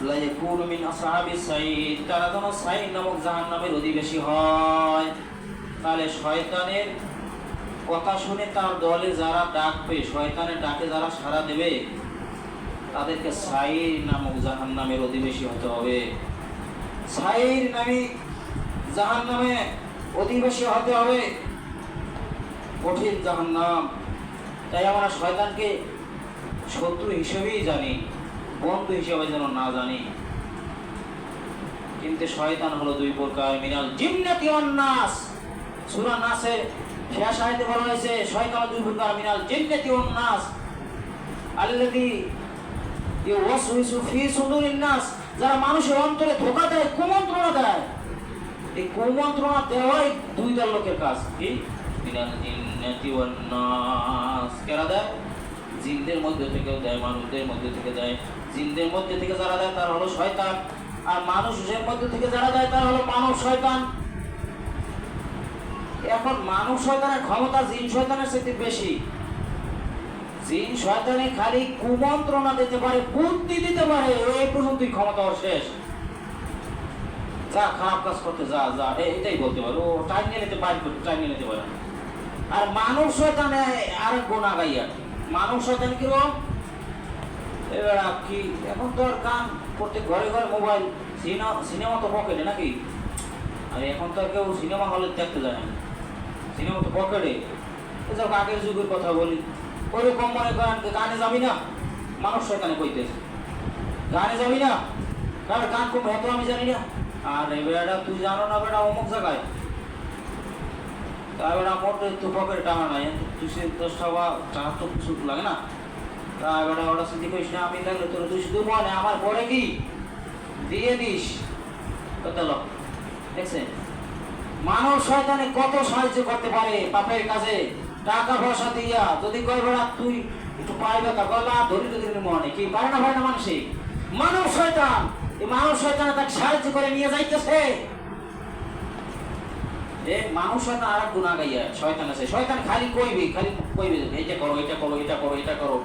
লায়াকুনু মিন আসহাবিস সাঈর, তারা যেন সাঈর নামক জাহান্নামের অধিবাসী হয়। তাহলে শয়তানের কথা শুনে তার দলে যারা ডাকবে, শয়তানের ডাকে যারা সাড়া দেবে, তাদেরকে সাঈর নামক জাহান্নামের অধিবাসী হতে হবে। সাঈর নামে জাহান্নামে অধিবাসী হতে হবে, কঠিন জাহান্নাম। তাই আমরা শয়তানকে শত্রু হিসেবেই জানি, বন্ধু হিসেবে যেন না জানি। কিন্তু শয়তান হলো 2 প্রকার, মিনাল জিন্নাতি ওয়ান নাস। সূরা নাসের শেষ আয়াতে বলা হয়েছে শয়তান 2 প্রকার, মিনাল জিন্নাতি ওয়ান নাস আল্লাযী ইউওয়াসওয়িসু ফি সুদুরিন নাস, যারা মানুষের অন্তরে ধোঁকা দেয়, কুমন্ত্রণা দেয়। এই কুমন্ত্রণা দেওয়াই 2 দল লোকের কাজ। কি? মিনাল জিন্নাতি ওয়ান নাস। কারা দেয়? জিনদের মধ্যে থেকেও দেয়, মানুষদের মধ্যে থেকে দেয়। জিনদের মধ্যে থেকে যারা দেয় তারা হলো শয়তান, আর মানুষের মধ্যে থেকে যারা দেয় তারা হলো মানব শয়তান। এখন মানব শয়তানের ক্ষমতা জিন শয়তানের চাইতে বেশি। জিন শয়তানে খালি কুমন্ত্রণা দিতে পারে, বুদ্ধি দিতে পারে, এই পর্যন্তই ক্ষমতা ওর শেষ। যা খারাপ কাজ করতে যা যা, এটাই বলতে পারে, ও টাইম নিয়ে নিতে পারে, টাইম নিয়ে নিতে পারে। আর মানব শয়তানে আরেক গোনা গাইয়া। মানব শয়তান কিরকম? এবার কি এখন তো আর গান প্রত্যেক ঘরে ঘরে মোবাইল, সিনেমা তো পকেটে নাকি, আর এখন তো আর কেউ সিনেমা হলে দেখতে যায় না, সিনেমা তো পকেটে। এসব আগের যুগের কথা বলি, ওইরকম মনে করেন গানে যাবি না, মানুষ শয়তানে কইতেছে গানে যাবি না, কারণ গান খুব এত আমি জানি না। আর বেড়া তুই জানো না বেটা অমুক জায়গায়, তাই বেড়া মোটে তো পকেটে টাকা নাই, তুই সে 10 টাকা টাকা তো কিছু লাগে না, তাই বেটা ওটা চিন্তা করিস না, আমি থাকলে তোর তুই শুধু মনে আমার পরে কি দিয়ে দিস কত লোক দেখছেন। মানব শয়তানে কত সাহায্য করতে পারে পাপের কাজে, টাকা পয়সা দিয়া যদি কয় বেড়া তুই একটু পাইবে তা গলা ধরি ধরি মনে কি পারে না মানুষে। মানব শয়তান, এই মানব শয়তানে তাকে সাহায্য করে নিয়ে যাইতেছে। এ মানুষ শয়তান আর এক গুণা গাইয়া শয়তান আছে, শয়তান খালি কইবে এইটা করো এটা করো এটা করো এটা করো।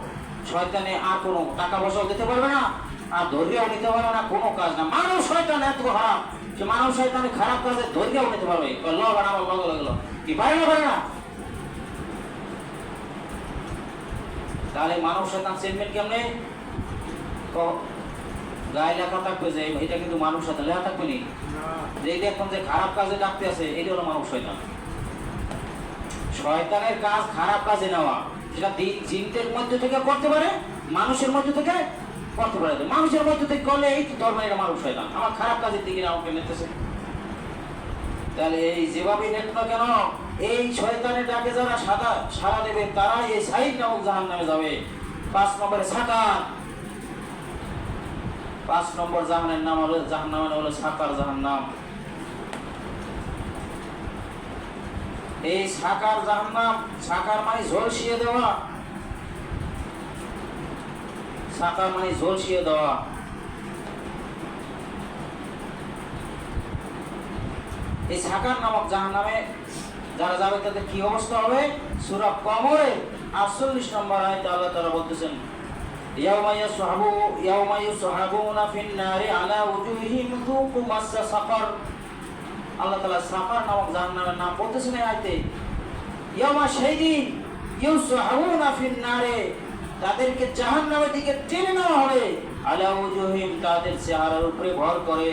শয়তানে আর কোনো টাকা পয়সাও দিতে পারবে না, আর ধৈর্যও নিতে পারবে না, কোনো কাজ না। মানব শয়তান এত খারাপ, যে মানব শয়তানের খারাপ কাজে ধৈর্যও নিতে পারবে, কি পারে না। তাহলে মানব শয়তান চেনবেন কেমনে? গায়ে লেখা থাকবে যে এটা কিন্তু মানব শয়তান, লেখা থাকবে নি যে এই দেখুন যে খারাপ কাজে ডাকতে আছে, এটা হলো মানব শয়তান। শয়তানের কাজ খারাপ কাজে নেওয়া, সেটা জিনদের মধ্যে থেকে করতে পারে, মানুষের মধ্যে থেকে করতে পারে। মানুষের মধ্যে থেকে করলে এই ধর্ম, এটা মানব শয়তান আমার খারাপ কাজের দিকে আমাকে নিতেছে। তাহলে এই যেভাবে নেট না কেন, এই শয়তানের ডাকে যারা সাড়া দেবে তারা এই সাইদ নামক জাহান্নামে যাবে। 5 নম্বরে সাকার, 5 নম্বর জাহান্নামের নাম হলো জাহান্নামের হলো সাকার জাহান্নাম। এই সাকার জাহান্নাম, সাকার মানে ঝলসিয়ে দেওয়া, সাকার মানে ঝলসিয়ে দেওয়া। এই সাকার নামক জাহান্নামে যারা যাবে তাদের কি অবস্থা হবে? সূরা কমরে 48 নম্বর আয়াতে আল্লাহ তাআলা বলতেছেন, ইয়াউমা ইউসহাবুনা ফিন নারি আলা উজুহিহিম যুকু মাসসা সাকার। আল্লাহ তাআলা সাকার নামক জাহান্নামের নাম বলতেছেন এই আয়াতে। ইয়াউমা শাইদিন ইউসহাবুনা ফিন নারি, তাদেরকে জাহান্নামের দিকে টেনে নেওয়া হবে, আলা উজুহিহিম, তাদের চেহারার উপরে ভর করে,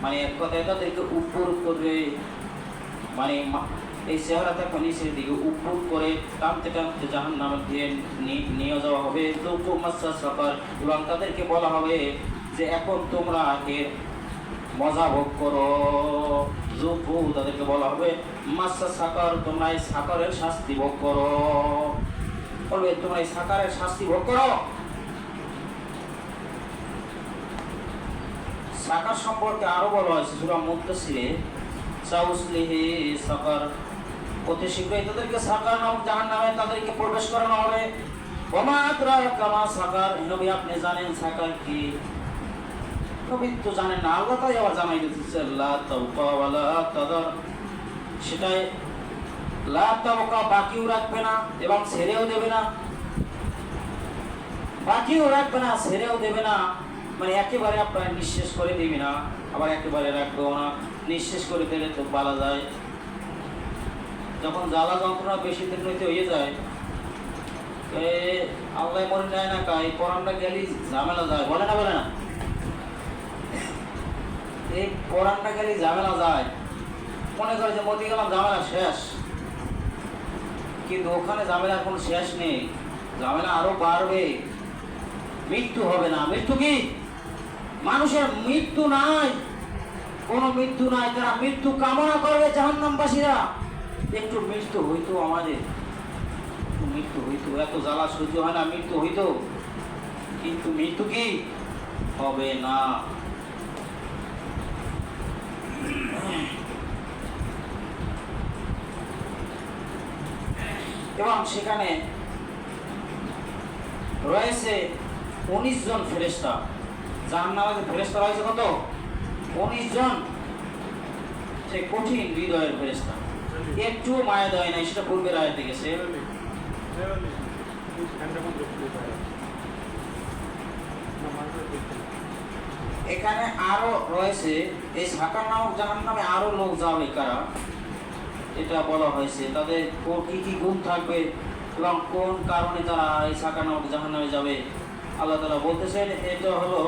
মানে এক কথায় তাদেরকে উপর করে, মানে এই চেহারাটা নিচের দিকে উপর করে টানতে টানতে জাহান্নামের দিকে নিয়ে যাওয়া হবে। যুকু মাসসা সাকার, এবং তাদেরকে বলা হবে যে এখন তোমরা এর মজা ভোগ করো। যুকু, তাদেরকে বলা হবে মাসসা সাকার, তোমরা এই সাকারের শাস্তি ভোগ করো। বলবে তোমরা এই সাকারের শাস্তি ভোগ করো। সাকার সম্পর্কে আরো বলা হয়েছে সূরা মুদ্দাসসিরে, সাউসলিহি সাকার, অতি শীঘ্রই তাদেরকে সাকার নামক জাহান্নামে তাদেরকে প্রবেশ করানো হবে। ওমা আদরাকা মা সাকার, নবী আপনি জানেন সাকার কি? নবী তো জানেন না, আল্লাহ তাই আবার জানাই দিতেছে, লা তাওকা ওয়ালা তাদার, সেটাই লা তাওকা, বাকিও রাখবে না এবং ছেড়েও দেবে না। বাকিও রাখবে না, ছেড়েও দেবে না, মানে একেবারে আপনার নিঃশেষ করে দিবি না, আবার একেবারে রাখবেও না। নিঃশেষ করে দিলে তো বলা যায় যখন জ্বালা যন্ত্রণা বেশি দিন হয়ে যায়, আল্লাহ মরে যায় না, কাই পরানটা গেলি ঝামেলা যায়, বলে না এই পরানটা গেলি ঝামেলা যায়, মনে করে যে মতি গেলাম ঝামেলা শেষ, কিন্তু ওখানে ঝামেলার কোনো শেষ নেই, ঝামেলা আরো বাড়বে। মৃত্যু হবে না, মৃত্যু কি? মানুষের মৃত্যু নাই, কোনো মৃত্যু নাই। তারা মৃত্যু কামনা করবে জাহান্নামবাসীরা, একটু মৃত্যু হইতো, আমাদের মৃত্যু হইতো, এত জ্বালা সহ্য হয় না, মৃত্যু হইতো, কিন্তু মৃত্যু কি হবে না। এবং সেখানে রয়েছে 19 জন ফেরেশতা। জাহান্নামে ফেরেশতা রয়েছে কত? 19 জন। সে কঠিন হৃদয়ের ফেরেশতা, একটু মায়া দেয় নাই, সেটা পূর্বের আয়াতে গেছে। এখানে আরো রয়েছে এই সাকার নামক জাহান্নামে আরো লোক যাবে, কারা এটা বলা হয়েছে, তাদের কি কি গুণ থাকবে এবং কোন কারণে তারা এই সাকার নামক জাহান্নামে যাবে। আল্লাহ তাআলা বলতেছেন, এটা হলো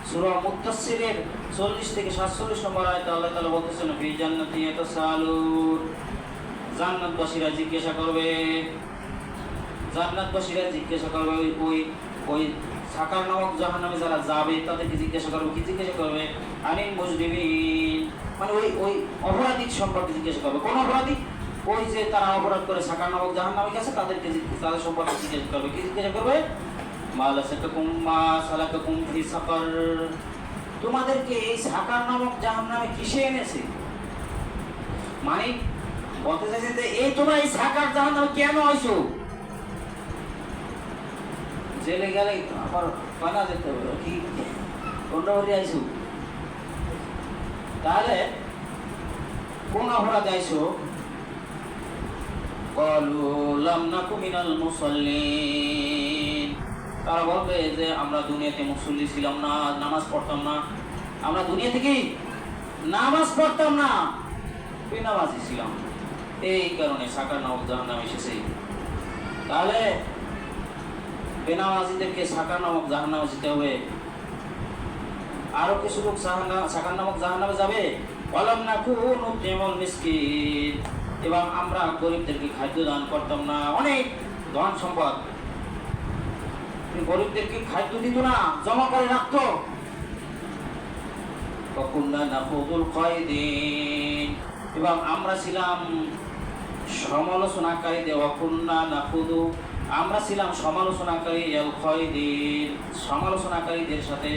সূরা মুদ্দাসসিরের 40 থেকে 47 নম্বর আয়াতে আল্লাহ তাআলা বলতেছেন, ফি জান্নাতি ইয়াতাসালুন, জান্নাতবাসীরা জিজ্ঞাসা করবে, জান্নাতবাসীরা জিজ্ঞাসা করবে ওই সাকার নামক জাহান্নামে যারা যাবে তাদেরকে জিজ্ঞাসা করবে, কি জিজ্ঞাসা করবে? আনিল মুজরিমিন, মানে ওই অপরাধী সম্পর্কে জিজ্ঞাসা করবে। কোন অপরাধী? ওই যে তারা অপরাধ করে সাকার নামক জাহান্নামে গেছে, তাদের সম্পর্কে জিজ্ঞাসা করবে। কি জিজ্ঞাসা করবে? মা লাসাকাকুম মা সালাকাকুম ফি সাকার, তোমাদেরকে এই সাকার নামক জাহান্নামে কিসে এনেছে? মানে বলতে চাইছে যে এই তোমরা এই সাকার জাহান্নামে কেন আইছো? জেলে গেলে আবার পানা যেতে হবে কি অন্য আইছো? তাহলে কোন অপরাধে আইছো? ক্বালু লাম নাকু মিনাল মুসাল্লিন, তারা বলবে যে আমরা দুনিয়াতে মুসল্লি ছিলাম না, নামাজ পড়তাম না। আমরা দুনিয়াতে কি নামাজ পড়তাম না, বেনামাজি ছিলাম, এই কারণে সাকার নামক জাহান্নাম এসেছে। তাহলে বেনামাজিদেরকে সাকার নামক জাহান্নামে যেতে হবে। আরো কিছু লোক সাকার নামক জাহান্নামে যাবে। ওয়ালাম নাকু নুতিমুল মিসকিন, এবং আমরা গরিবদেরকে খাদ্য দান করতাম না। অনেক ধন সম্পদ, গরিবদেরকে খাদ্য দিত না, জমা করে রাখতো। ওয়াকুন্না নাখুদুল কায়দিন, এবং আমরা ছিলাম সমালোচনাকারী। ওয়াকুন্না নাখুদু, আমরা ছিলাম সমালোচনাকারী আল কায়দিন, সমালোচনাকারীদের সাথে।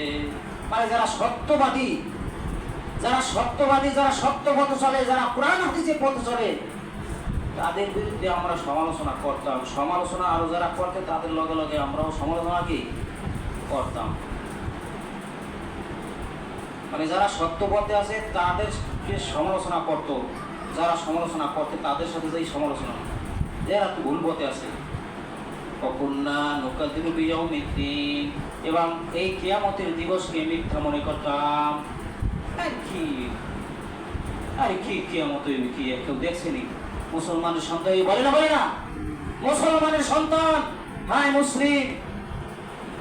মানে যারা সত্যবাদী, যারা সত্য পথে চলে, যারা কোরআন হাদিসের পথে চলে, তাদের বিরুদ্ধে আমরা সমালোচনা করতাম। সমালোচনা আরো যারা করতে তাদের লগে লগে আমরাও সমালোচনা কি করতাম। মানে যারা সত্য পথে আছে তাদেরকে সমালোচনা করতো, যারা সমালোচনা করতে তাদের সাথে যেই সমালোচনা, যারা তো ভুল পথে আছে। ওয়াকুন্না নুকাযযিবু বিয়াউমিদ্দিন, এবং এই কিয়ামতের দিবসকে মিথ্যা মনে করতাম। আরে কি কিয়ামত হইবে, কি কেউ দেখছেনি? মুসলমানের সন্তান বলে না মুসলমানের সন্তান, হ্যাঁ মুসলিম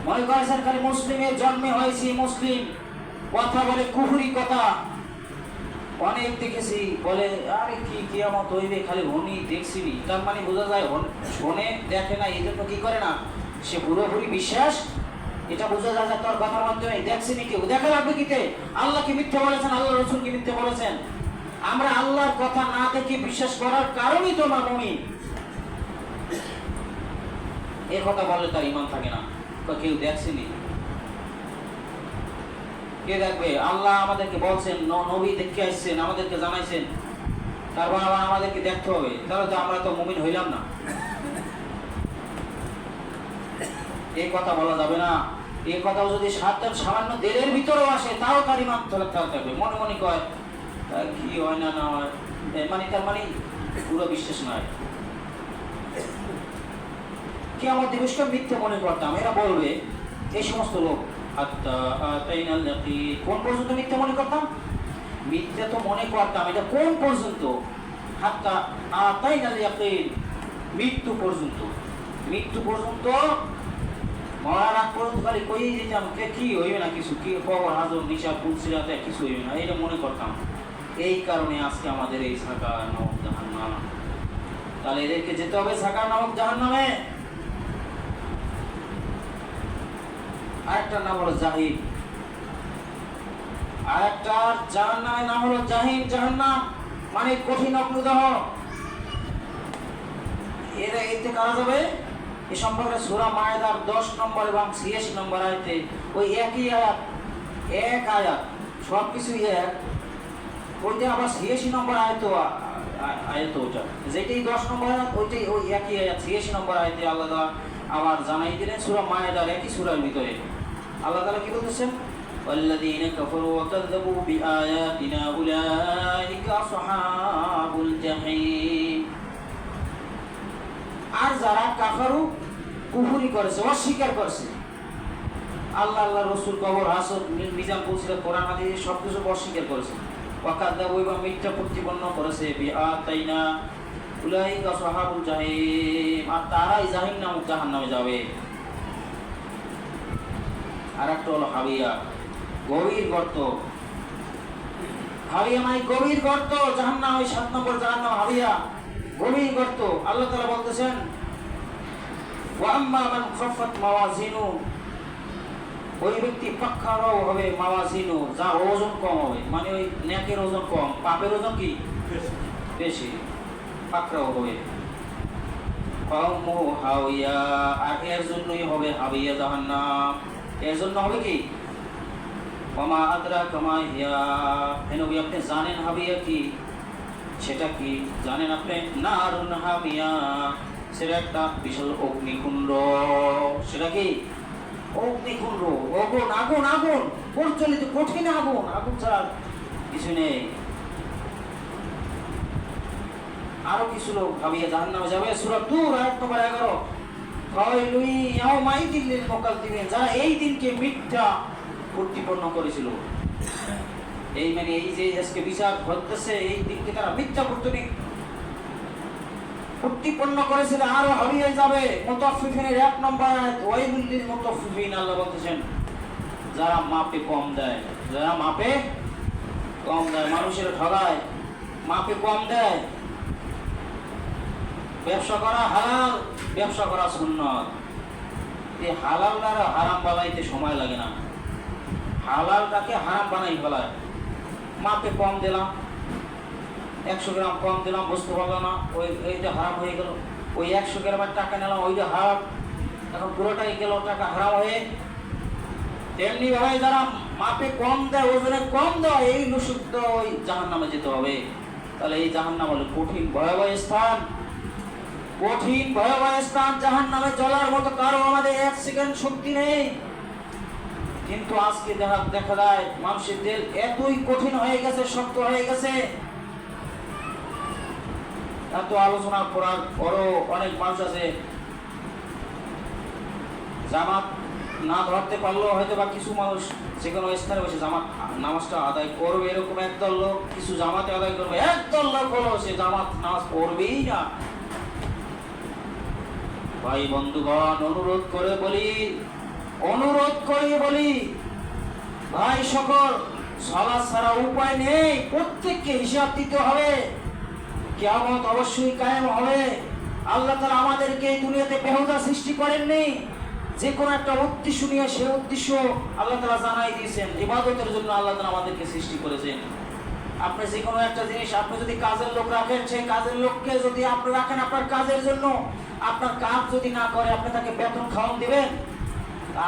মনে করেছেন খালি মুসলিমের জন্মে হয়েছি মুসলিম, কথা বলে কুফরি কথা। অনেক দেখেছি বলে আরে কি কিয়ামত হইবে, খালি হনি দেখছিনি। তার মানে বোঝা যায় শোনে দেখে না, এই জন্য কি করে না, সে পুরোপুরি বিশ্বাস। এটা বোঝা যায় যে তোর কথার মাধ্যমে দেখছিনি, কেউ দেখা লাগবে কিতে? আল্লাহ কি মিথ্যে বলেছেন, আল্লাহ রসুল কি মিথ্যে বলেছেন? আমরা আল্লাহর কথা না দেখে বিশ্বাস করার কারণেই তো না মুমিন। এই কথা বললে তার ঈমান থাকে না। কেউ দেখছেনি, কে দেখবে? আল্লাহ আমাদেরকে বলছেন, নবী দেখে আসছেন, আমাদেরকে জানাইছেন, তারপর আবার আমাদেরকে দেখতে হবে। তাহলে তো আমরা তো মুমিন হইলাম না। এই কথা বলা যাবে না। এই কথাও যদি সামান্য দেহের ভিতরেও আসে তাও তার ঈমান থাকবে। মনে মনে কয় কি হয় না হয়, মানে তার মানে পুরো বিশ্বাস নয়। কিয়ামত দিবসকে মিথ্যে মনে করতাম, এরা বলবে এই সমস্ত লোক। কোন পর্যন্ত মিথ্যে মনে করতাম? মিথ্যে তো মনে করতাম, এটা কোন পর্যন্ত? হাত্তা আতাইনাল ইয়াকিন, মৃত্যু পর্যন্ত। মৃত্যু পর্যন্ত, মরার আগ পর্যন্ত খালি কই যেতাম কি হইবে না কিছু, কি খবর হাজর নিশা পুলসিরাতে কিছু হইবে না, এটা মনে করতাম। এই কারণে আজকে আমাদের এই সাকার নামক জাহান্নাম। তাহলে এদেরকে যেতে হবে সাকার নামক জাহান্নামে। আরেকটা নাম হলো জাহিম, আরেকটা জাহান্নামের নাম হলো জাহিম, জাহান্নাম মানে কঠিন অগ্নিদাহ। এরা এতে কারা যাবে? এ সম্পর্কে সূরা মায়েদার 10 নম্বর এবং 86 নম্বর আয়াতে, ওই একই আয়াত, এক আয়াত, সবকিছুই এক। ওইটা আবার 86 নম্বর আয়াত, ওটা যেটাই 10 নম্বর আয়াত, ওইটাই ওই একই আয়াত 86 নম্বর আয়াতে আল্লাহ তাআলা আবার জানাই দিলেন সূরা মায়েদার একই সূরার ভিতরে। আল্লাহ তাআলা কি বলতেছেন? والذين كفروا وكذبوا بآياتنا أولئك أصحاب الجحيم। আর যারা কাফারু কুফরি করেছে, অস্বীকার করেছে, আল্লাহ আল্লাহ রসুল, কবর, হাসর, মিজান, পুলসিরাত, কোরআন হাদিস সবকিছু অস্বীকার করেছে। ওয়াকাযযাবু, এবং মিথ্যা প্রতিপন্ন করেছে। বিআতাইনা উলাইকা আসহাবুল জাহিম, আর তারাই জাহিম নামক জাহান্নামে যাবে। আর একটা হলো হাবিয়া, গভীর গর্ত। হাবিয়া মানে গভীর গর্ত, জাহান্নাম, ওই 7 নম্বর জাহান্নাম হাবিয়া, গভীর গর্ত। আল্লাহ তাআলা বলতেছেন ওয়া আম্মা মান খাফাত মাওয়াজিনু, ওই ব্যক্তি পাকড়াও হবে, মাওয়াজিনু যার ওজন কম হবে, মানে ওই নেকের ওজন কম, পাপের ওজন কি বেশি, পাকড়াও হবে। ফাউমু হাওয়া, আর এর জন্যই হবে হাবিয়া জাহান্নাম। এর জন্য হবে কি? ওমা আদরাকা মা হিয়া, হে নবী আপনি জানেন হাবিয়া কি? সেটা কি জানেন আপনি? নারুন হামিয়া, সেটা একটা বিশাল অগ্নিকুণ্ড। সেটা কি? অগ্নিকুণ্ড, আগুন আগুন আগুন, প্রচলিত কঠিন আগুন, আগুন ছাড়া কিছু নেই। আরো কিছু লোক ভাবিয়ে জাহান্নামে যাবে। সূরা তূর আয়াত নম্বর 11, ফাওয়াইলুন ইয়াওমাইযিল লিল মুকাজ্জিবিন, যারা এই দিনকে মিথ্যা প্রতিপন্ন করেছিল। এই মানে এই যে আজকে বিচার ঘটতেছে, এই দিনকে তারা মিথ্যা প্রতিপন্ন করেছিল, আরো হারিয়ে যাবে। মুতাফফিফিনের 1 নম্বর আয়াত, ওয়াইলুল লিল মুতাফফিফিন, আল্লাহ বলতেছেন যারা মাপে কম দেয়, যারা মাপে কম দেয়, মানুষের ঠগায়, মাপে কম দেয়। ব্যবসা করা হালাল, ব্যবসা করা সুন্নাত। এই হালাল আর হারাম বানাইতে সময় লাগে না, হালালটাকে হারাম বানাই ফেলায়। মাপে কম দিলাম, 100 গ্রাম কম দিলাম, বুঝতে পারলো না, ওইটা হারাম হয়ে গেল। ওই 100 গ্রামের টাকা নিলাম, ওইটা হারাম, এখন পুরোটাই গেল টাকা হারাম হয়ে। তেমনি ভাবে যারা মাপে কম দেয়, ওজনে কম দেয়, এই নুশুদ্ধ ওই জাহান্নামে যেতে হবে। তাহলে এই জাহান্নাম হলো কঠিন ভয়াবহ স্থান, কঠিন ভয়াবহ স্থান। জাহান্নামে জ্বলার মতো কারো আমাদের 1 সেকেন্ড শক্তি নেই। কিন্তু আজকে দেখা যায় মানুষের দিল এতই কঠিন হয়ে গেছে, শক্ত হয়ে গেছে। এত আলোচনা করার পরও অনেক মানুষ আছে জামাত না ধরতে পারলেও হয়তো বা কিছু মানুষ যে কোনো স্থানে বসে জামাত নামাজটা আদায় করবে, এরকম একদল লোক। কিছু জামাতে আদায় করবে, একদল লোক হলো সে জামাত নামাজ পড়বেই না। ভাই বন্ধুগণ, অনুরোধ করে বলি ভাই সকল, সালাত ছাড়া উপায় নেই, প্রত্যেককে হিসাব দিতে হবে। কিয়ামত অবশ্যই কায়েম হবে। আল্লাহ তাআলা আমাদেরকে এই দুনিয়াতে বেহুদা সৃষ্টি করেননি, যে কোনো একটা উদ্দেশ্য নিয়ে সে উদ্দেশ্য আল্লাহ তাআলা জানাই দিয়েছেন। ইবাদতের জন্য আল্লাহ তাআলা আমাদেরকে সৃষ্টি করেছেন। আপনি যে কোনো একটা জিনিস, আপনি যদি কাজের লোক রাখেন, সেই কাজের লোককে যদি আপনি রাখেন আপনার কাজের জন্য, আপনার কাজ যদি না করে আপনি তাকে বেতন খাওয়ান দিবেন?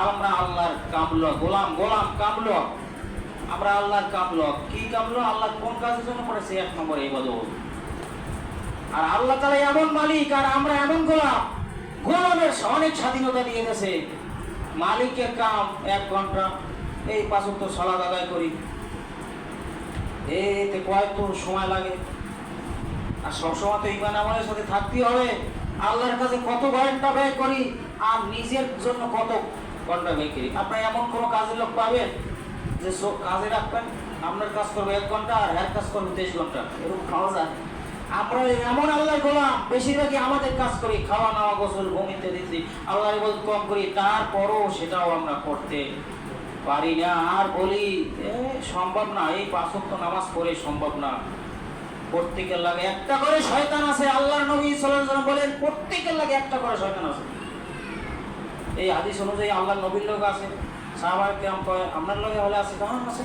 আমরা আল্লাহর কামলক, গোলাম কামলক, আমরা আল্লাহর কামলক। কি কামলক? আল্লাহ কোন কাজের জন্য করেছে? 1 নম্বর ইবাদত। আর আল্লাহ তাআলা এমন মালিক আর আমরা এমন গোলাম, গোলামের অনেক স্বাধীনতা দিয়ে গেছে। মালিকের কাম 1 ঘন্টা, এই 5 ওয়াক্ত সালাত আদায় করি, এতে কয়েকটু সময় লাগে। আর সবসময় তো ঈমান আমলের সাথে থাকতেই হবে। আল্লাহর কাছে কত ঘন্টা ব্যয় করি আর নিজের জন্য কত ঘন্টা ব্যয় করি। আপনার এমন কোনো কাজের লোক পাবেন যে কাজে রাখবেন, আপনার কাজ করবে 1 ঘন্টা আর এর কাজ করবে 23 ঘন্টা, এরকম খাওয়া যায়? আমরা এমন আল্লাহর গোলাম, বেশিরভাগই আমাদের কাজ করি, খাওয়া নাওয়া গোসল ঘুমিতে দিচ্ছি, আল্লাহর ইবাদত কম করি, তারপরও সেটাও আমরা করতে পারি না। আর বলি সম্ভব না, এই 5 ওয়াক্ত নামাজ পড়ে সম্ভব না। প্রত্যেকের লাগে একটা করে শয়তান আছে। আল্লাহর নবী সাল্লাল্লাহু আলাইহি ওয়াসাল্লাম বলেন প্রত্যেকের লাগে একটা করে শয়তান আছে। এই হাদিস অনুযায়ী আল্লাহর নবীর লোক আছে, সাহাবায়ে কেরাম কয় আপনার লগে হলে আছে, জাহান আছে,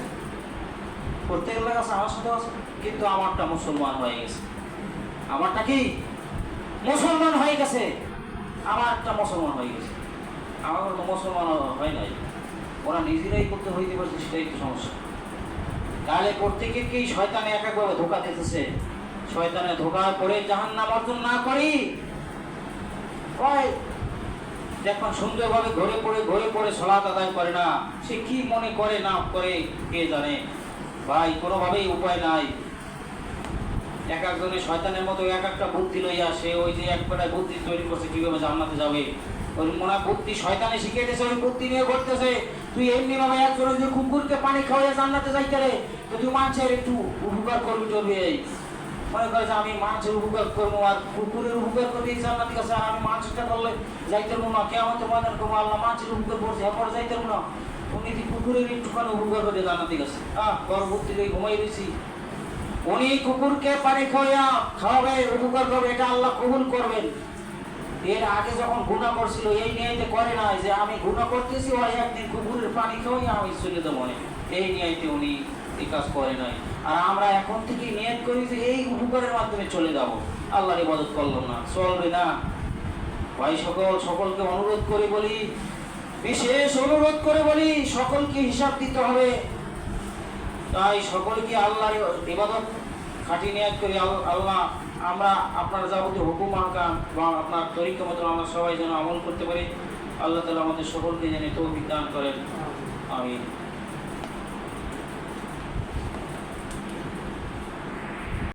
প্রত্যেকের লাগে আছে, আমার সাথে আছে। কিন্তু আমারটা মুসলমান হয়ে গেছে, আমারটা কি মুসলমান হয়ে গেছে, আমারটা মুসলমান হয়ে গেছে। আমার তো মুসলমান হয় নাই, ওরা নিজেরাই করতে হইতে পারছে, সেটাই তো সমস্যা। তাহলে প্রত্যেকেই শয়তানে এক একভাবে ধোঁকা দিতেছে। শয়তানে ধোঁকা পড়ে জাহান্নাম অর্জন না করি, দেখুন সুন্দরভাবে ঘরে পড়ে সালাত আদায় করে না, সে কি মনে করে না করে কে জানে। ভাই কোনোভাবেই উপায় নাই। এক একজনের শয়তানের মতো এক একটা বুদ্ধি লইয়া সে ওই যে একবারে বুদ্ধি তৈরি করছে কিভাবে জান্নাতে যাবে। ওই মনে বুদ্ধি শয়তানে শিখিয়ে দিয়েছে, ওই বুদ্ধি নিয়ে ঘটতেছে। তুই এমনি ভাবে একজনের যে কুকুরকে পানি খাওয়াইয়া জান্নাতে যাইতে রে, তো তুই মানুষের একটু উপকার করবি, চলবি। এই মনে করে যে আমি মানুষের উপকার করবো আর কুকুরের উপকার করবি জান্নাতে গেছে, আর আমি মানুষটা করলে যাইতে পারবো না, কে আমাদের ময়দান করবো, আল্লাহ মানুষের উপকার করছে, এরপরে যাইতে পারবো না। উনি কুকুরের একটুখানি উপকার করে জান্নাতে গেছে, পরবর্তী ঘুমাই দিয়েছি। উনি কুকুরকে পানি খাওয়াবে, উপকার করবে, এটা আল্লাহ কবুল করবেন। এর আগে যখন গুনাহ করছিল এই নিয়তে করে নাই যে আমি গুনাহ করতেছি, ওই একদিন কুকুরের পানি খাওয়াই আমি চলে দেবো, এই নিয়তে উনি এই কাজ করে নাই। আর আমরা এখন থেকে নিয়ত করি যে এই উপকারের মাধ্যমে চলে যাব, আল্লাহর ইবাদত করলাম না, চলবে না। ভাই সকলকে অনুরোধ করে বলি, বিশেষ অনুরোধ করে বলি, সকলকে হিসাব দিতে হবে। তাই সকলকে আল্লাহর ইবাদত খাঁটি নিয়াত করি, আল্লাহ আমরা আপনার যাবতীয় হুকুম আহকাম এবং আপনার তরিকা মতো আমরা সবাই যেন আমল করতে পারি। আল্লাহ তাআলা আমাদের সকলকে যেন তৌফিক দান করেন। আমিন।